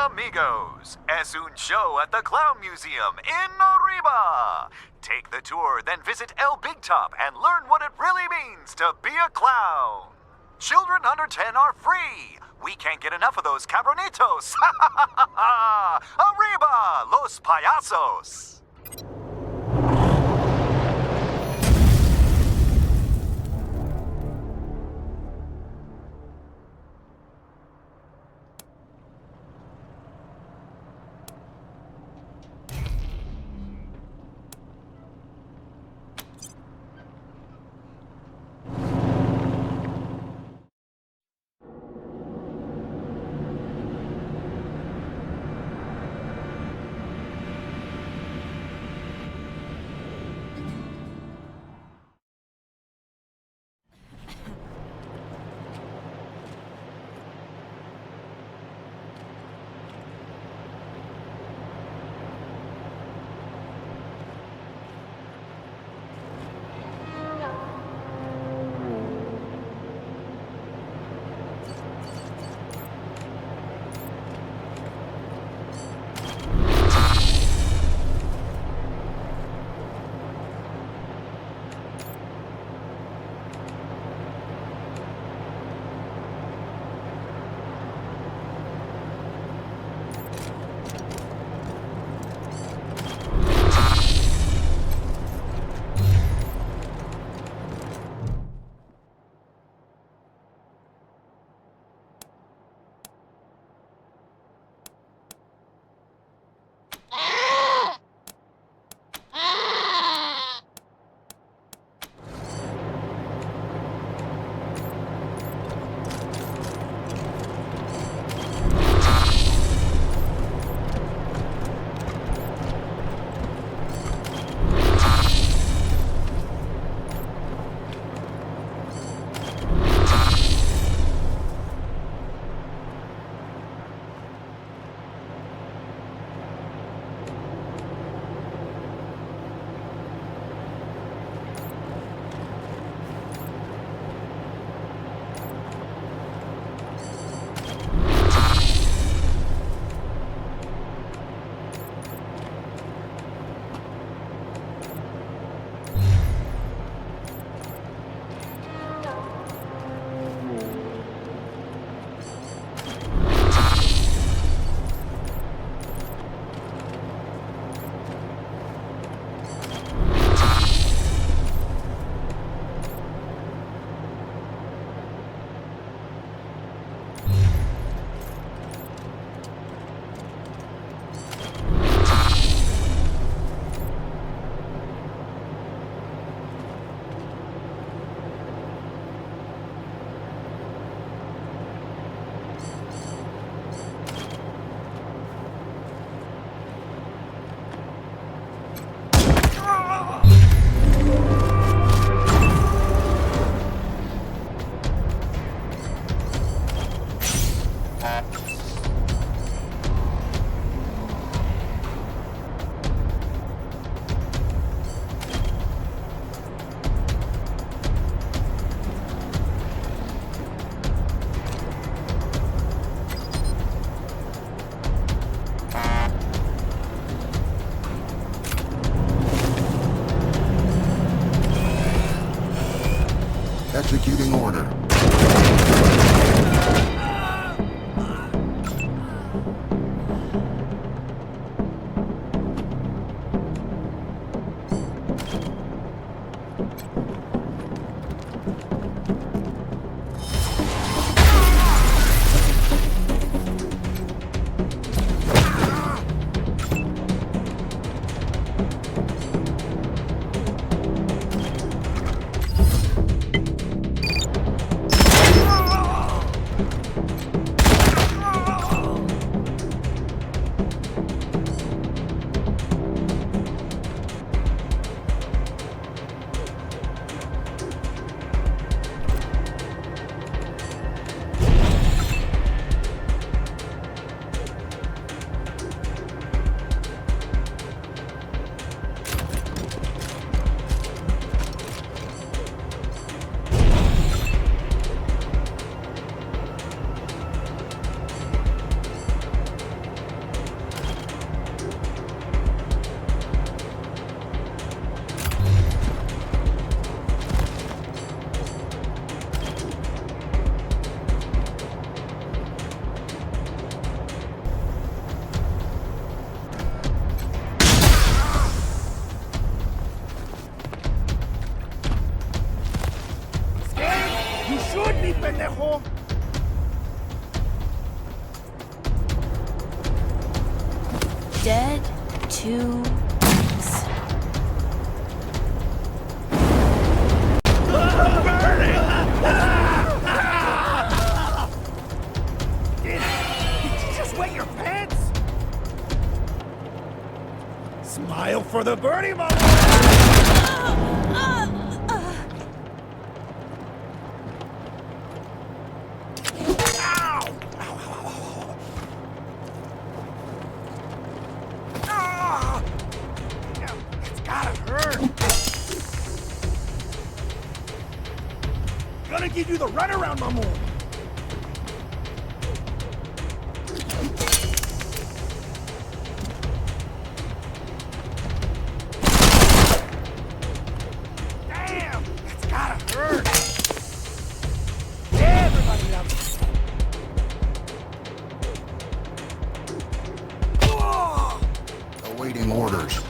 Amigos, es un show at the Clown Museum in Arriba. Take the tour, then visit El Big Top and learn what it really means to be a clown. Children under 10 are free. We can't get enough of those cabronitos. Arriba, los payasos. Executing order. Dead 2 weeks. Did you just wet your pants? Smile for the birdie, mama! Give you the runaround, my boy. Damn, it's gotta hurt. Everybody loves it. Whoa. Awaiting orders.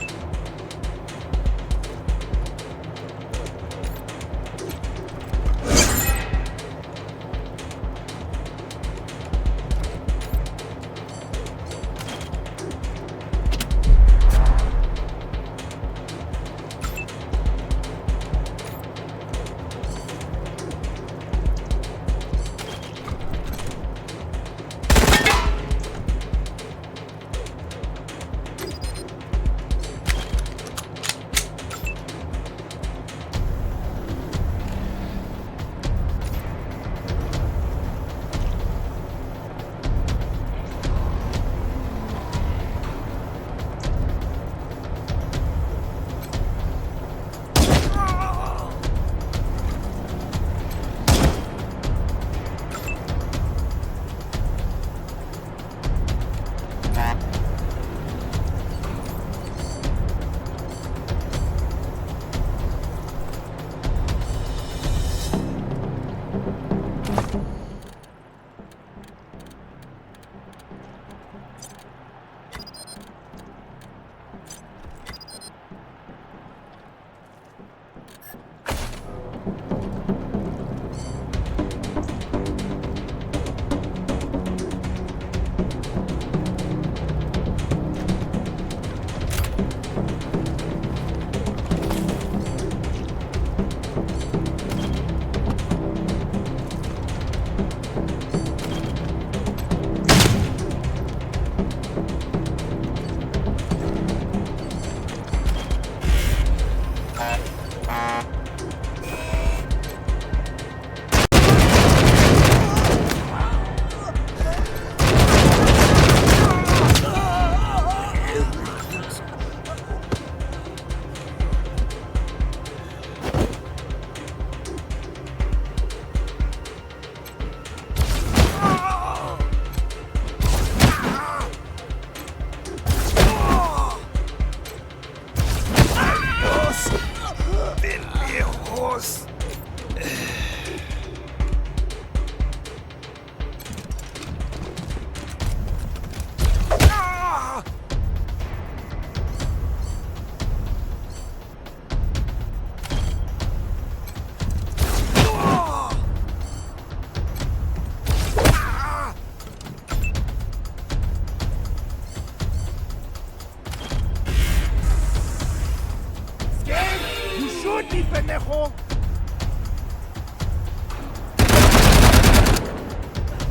¡Suti, pendejo!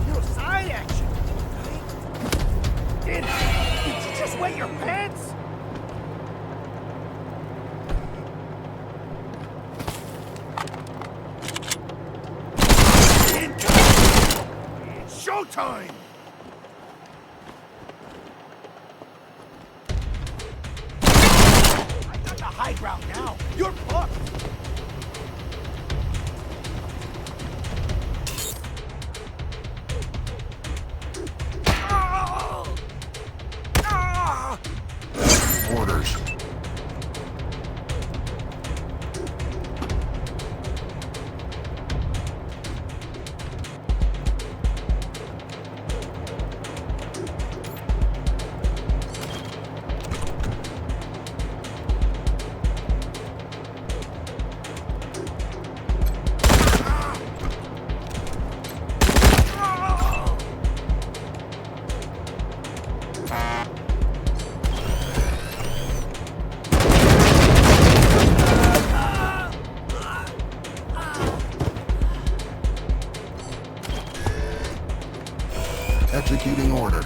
Little side action. Did you just wet your pants? It's showtime! I got the high ground now. You're fucked. Orders. Executing order.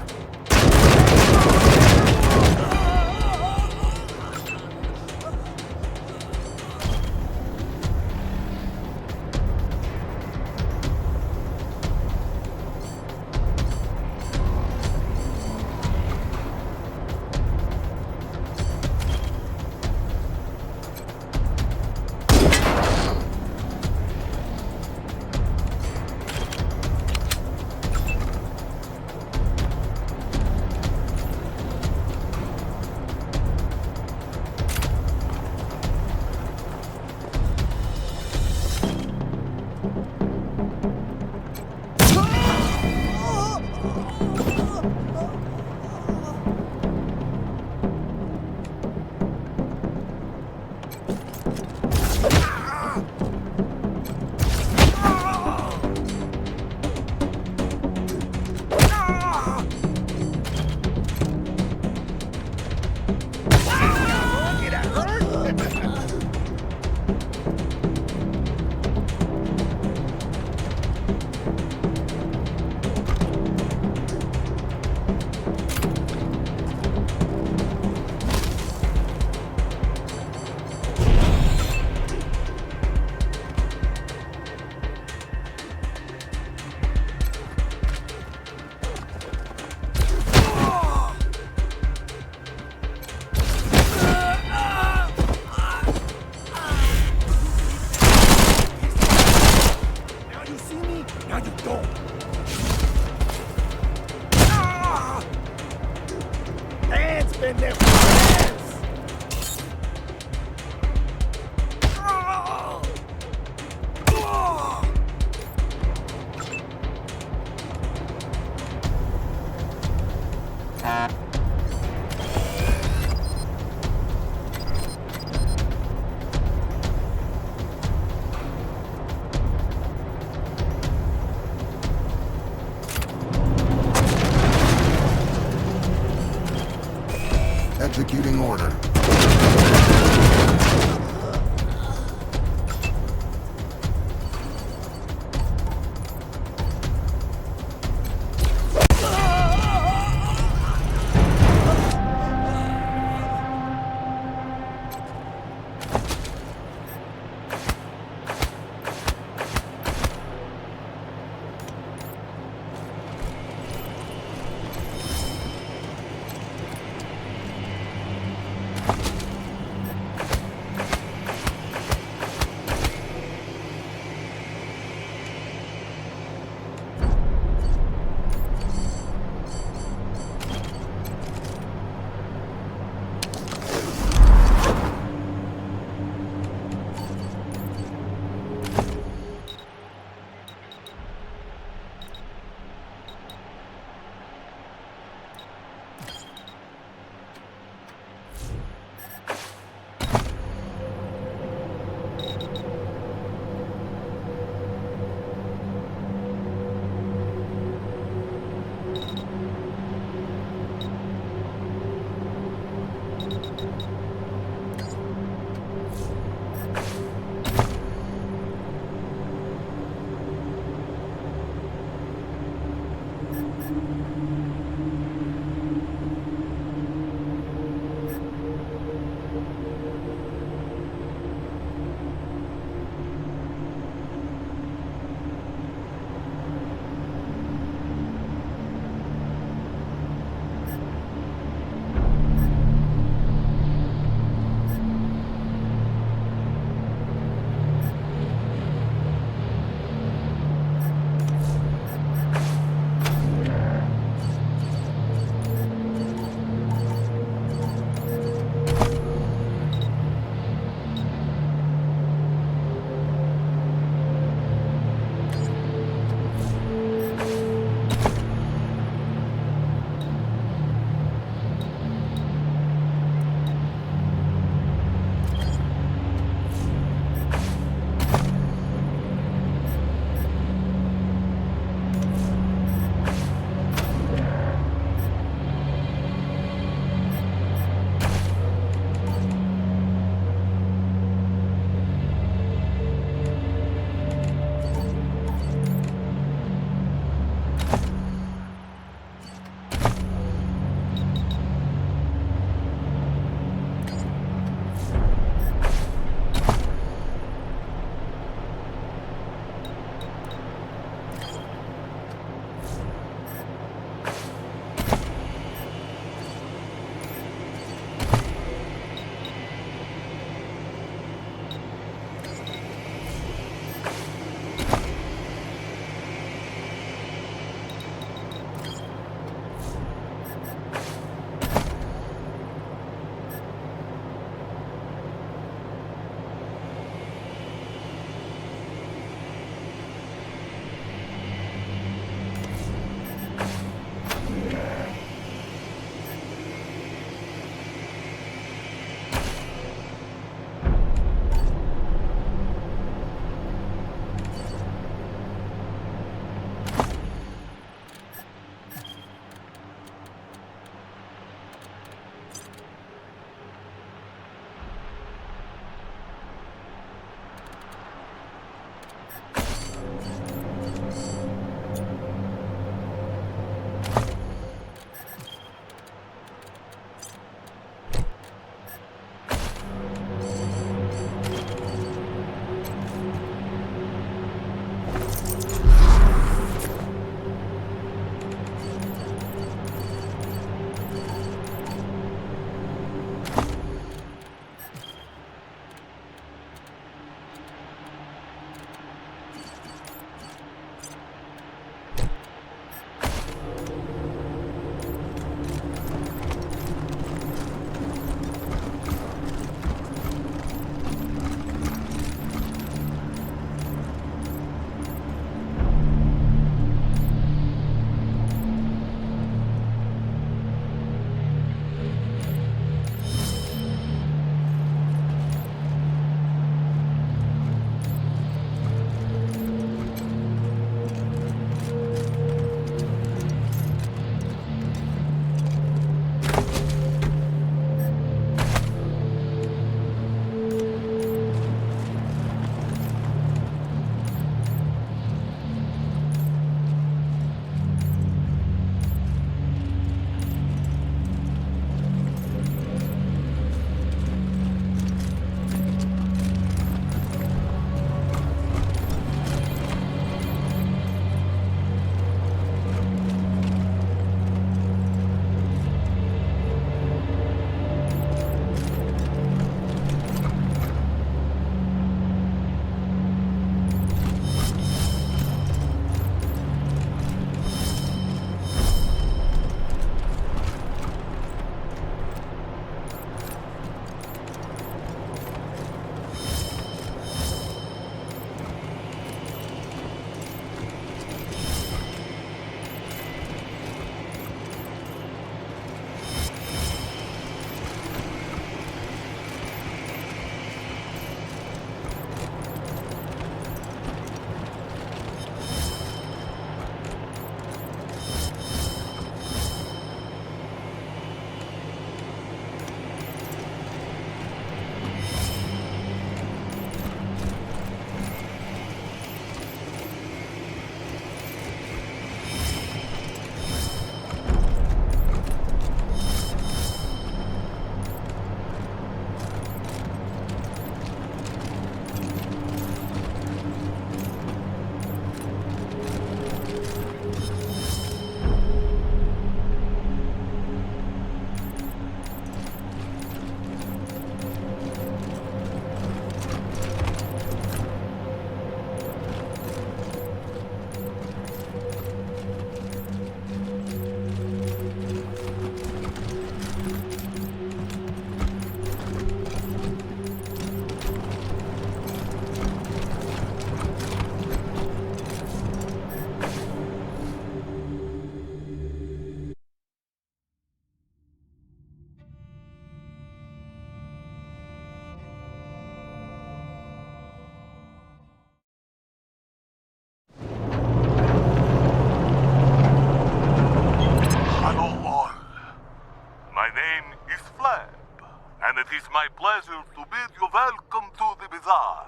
It is my pleasure to bid you welcome to the bazaar.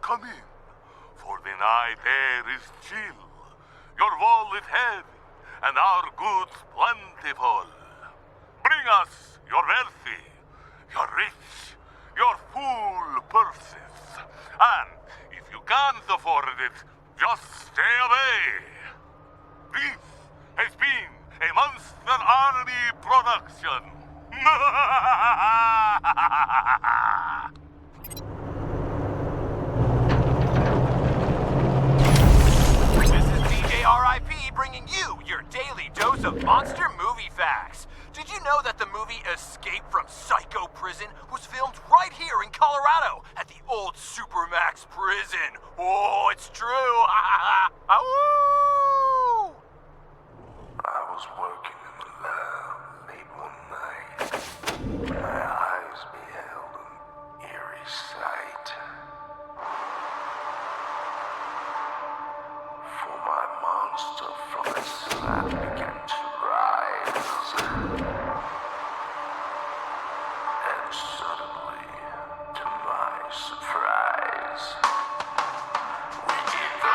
Come in, for the night air is chill, your wall is heavy, and our goods plentiful. Bring us your wealthy, your rich, your full purses. And if you can't afford it, just stay away. This has been a Monster Army production. This is DJ RIP bringing you your daily dose of monster movie facts. Did you know that the movie Escape from Psycho Prison was filmed right here in Colorado at the old Supermax prison? Oh, it's true. Awoo! I was working in the lab late one night. My eyes beheld an eerie sight. For my monster from its slab began to rise. And suddenly, to my surprise, we did the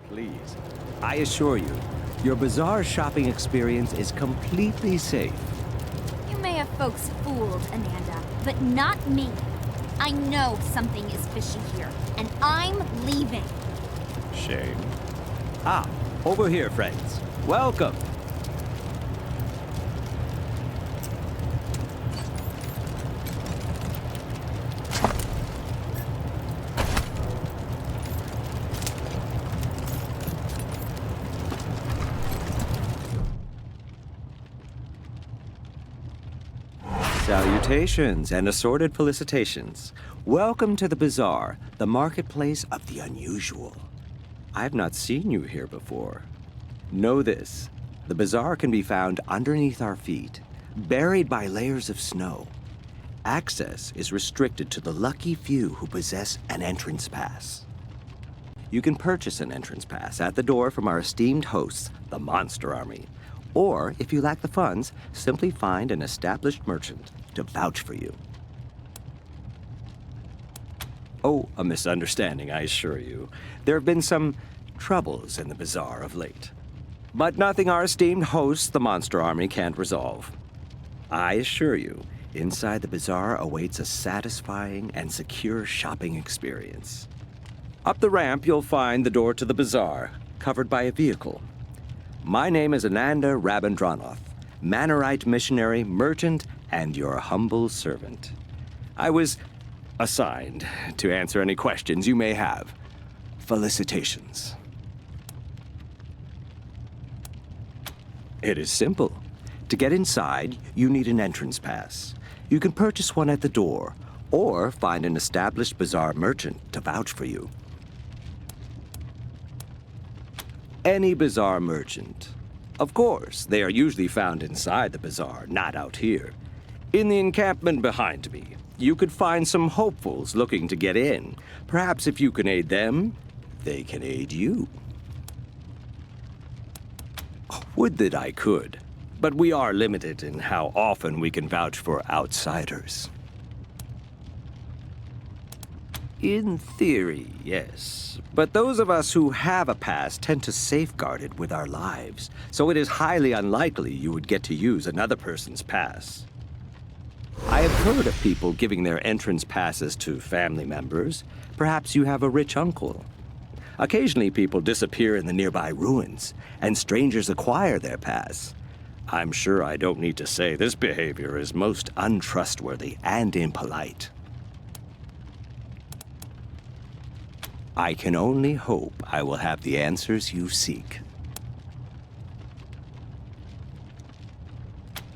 Please, I assure you, your bazaar shopping experience is completely safe. You may have folks fooled, Amanda, but not me. I know something is fishy here, and I'm leaving. Shame. Ah, over here, friends. Welcome. Salutations and assorted felicitations. Welcome to the bazaar, the marketplace of the unusual. I've not seen you here before. Know this, the bazaar can be found underneath our feet, buried by layers of snow. Access is restricted to the lucky few who possess an entrance pass. You can purchase an entrance pass at the door from our esteemed hosts, the Monster Army. Or, if you lack the funds, simply find an established merchant to vouch for you. Oh, a misunderstanding, I assure you. There have been some troubles in the bazaar of late. But nothing our esteemed hosts, the Monster Army, can't resolve. I assure you, inside the bazaar awaits a satisfying and secure shopping experience. Up the ramp, you'll find the door to the bazaar, covered by a vehicle. My name is Ananda Rabindranath, Manorite missionary, merchant, and your humble servant. I was assigned to answer any questions you may have. Felicitations. It is simple. To get inside, you need an entrance pass. You can purchase one at the door, or find an established bazaar merchant to vouch for you. Any bazaar merchant. Of course, they are usually found inside the bazaar, not out here. In the encampment behind me, you could find some hopefuls looking to get in. Perhaps if you can aid them, they can aid you. Would that I could, but we are limited in how often we can vouch for outsiders. In theory, yes. But those of us who have a pass tend to safeguard it with our lives, so it is highly unlikely you would get to use another person's pass. I have heard of people giving their entrance passes to family members. Perhaps you have a rich uncle. Occasionally people disappear in the nearby ruins, and strangers acquire their pass. I'm sure I don't need to say this behavior is most untrustworthy and impolite. I can only hope I will have the answers you seek.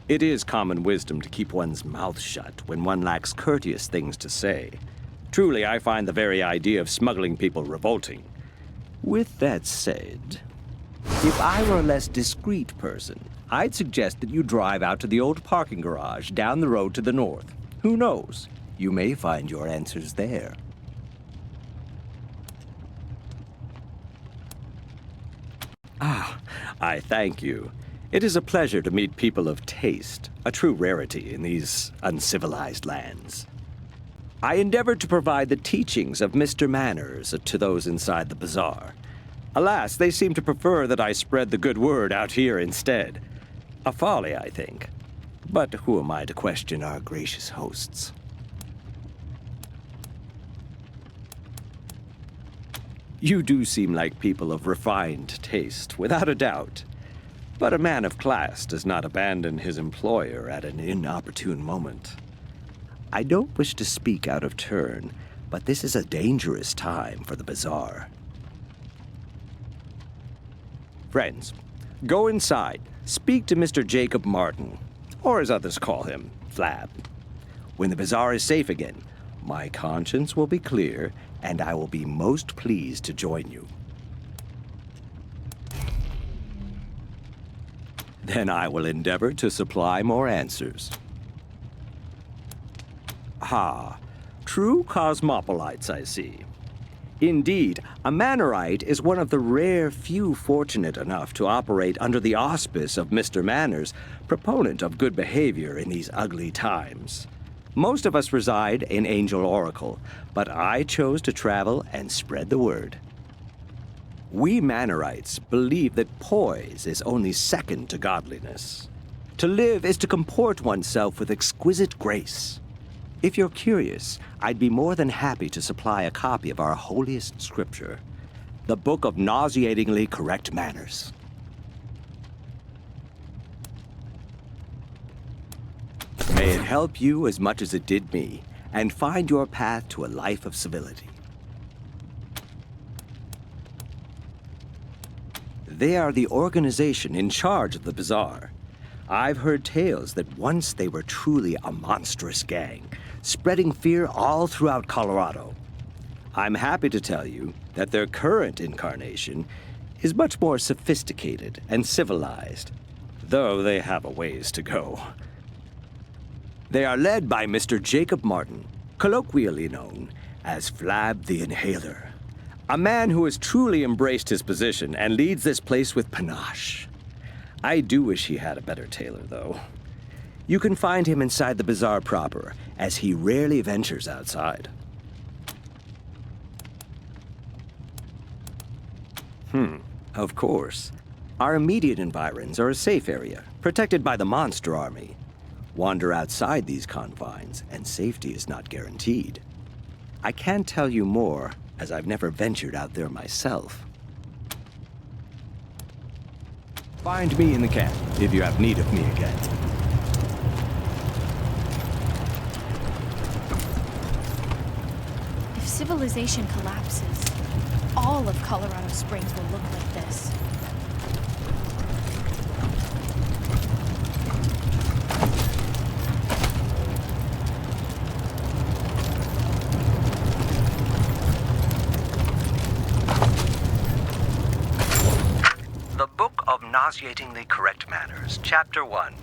It is common wisdom to keep one's mouth shut when one lacks courteous things to say. Truly, I find the very idea of smuggling people revolting. With that said, if I were a less discreet person, I'd suggest that you drive out to the old parking garage down the road to the north. Who knows? You may find your answers there. Ah, I thank you. It is a pleasure to meet people of taste, a true rarity in these uncivilized lands. I endeavored to provide the teachings of Mr. Manners to those inside the bazaar. Alas, they seem to prefer that I spread the good word out here instead. A folly, I think. But who am I to question our gracious hosts? You do seem like people of refined taste, without a doubt. But a man of class does not abandon his employer at an inopportune moment. I don't wish to speak out of turn, but this is a dangerous time for the bazaar. Friends, go inside. Speak to Mr. Jacob Martin, or as others call him, Flab. When the bazaar is safe again, my conscience will be clear, and I will be most pleased to join you. Then I will endeavor to supply more answers. Ah, true cosmopolites, I see. Indeed, a Manorite is one of the rare few fortunate enough to operate under the auspice of Mr. Manners, proponent of good behavior in these ugly times. Most of us reside in Angel Oracle, but I chose to travel and spread the word. We Manorites believe that poise is only second to godliness. To live is to comport oneself with exquisite grace. If you're curious, I'd be more than happy to supply a copy of our holiest scripture, the Book of Nauseatingly Correct Manners. May it help you as much as it did me, and find your path to a life of civility. They are the organization in charge of the bazaar. I've heard tales that once they were truly a monstrous gang, spreading fear all throughout Colorado. I'm happy to tell you that their current incarnation is much more sophisticated and civilized, though they have a ways to go. They are led by Mr. Jacob Martin, colloquially known as Flab the Inhaler, a man who has truly embraced his position and leads this place with panache. I do wish he had a better tailor, though. You can find him inside the bazaar proper, as he rarely ventures outside. Of course. Our immediate environs are a safe area, protected by the monster army. Wander outside these confines, and safety is not guaranteed. I can't tell you more, as I've never ventured out there myself. Find me in the camp if you have need of me again. If civilization collapses, all of Colorado Springs will look like this. The Book of Nauseatingly Correct Manners, Chapter 1,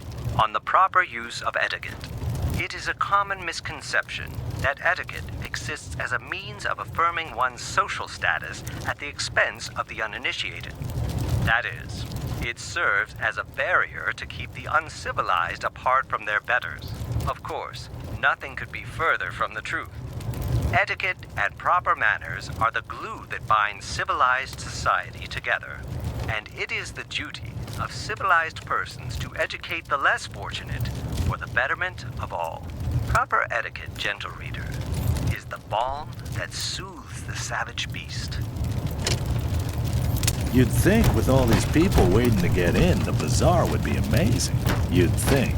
on the proper use of etiquette. It is a common misconception that etiquette exists as a means of affirming one's social status at the expense of the uninitiated. That is, it serves as a barrier to keep the uncivilized apart from their betters. Of course, nothing could be further from the truth. Etiquette and proper manners are the glue that binds civilized society together, and it is the duty of civilized persons to educate the less fortunate for the betterment of all. Proper etiquette, gentle reader, is the balm that soothes the savage beast. You'd think with all these people waiting to get in, the bazaar would be amazing. You'd think.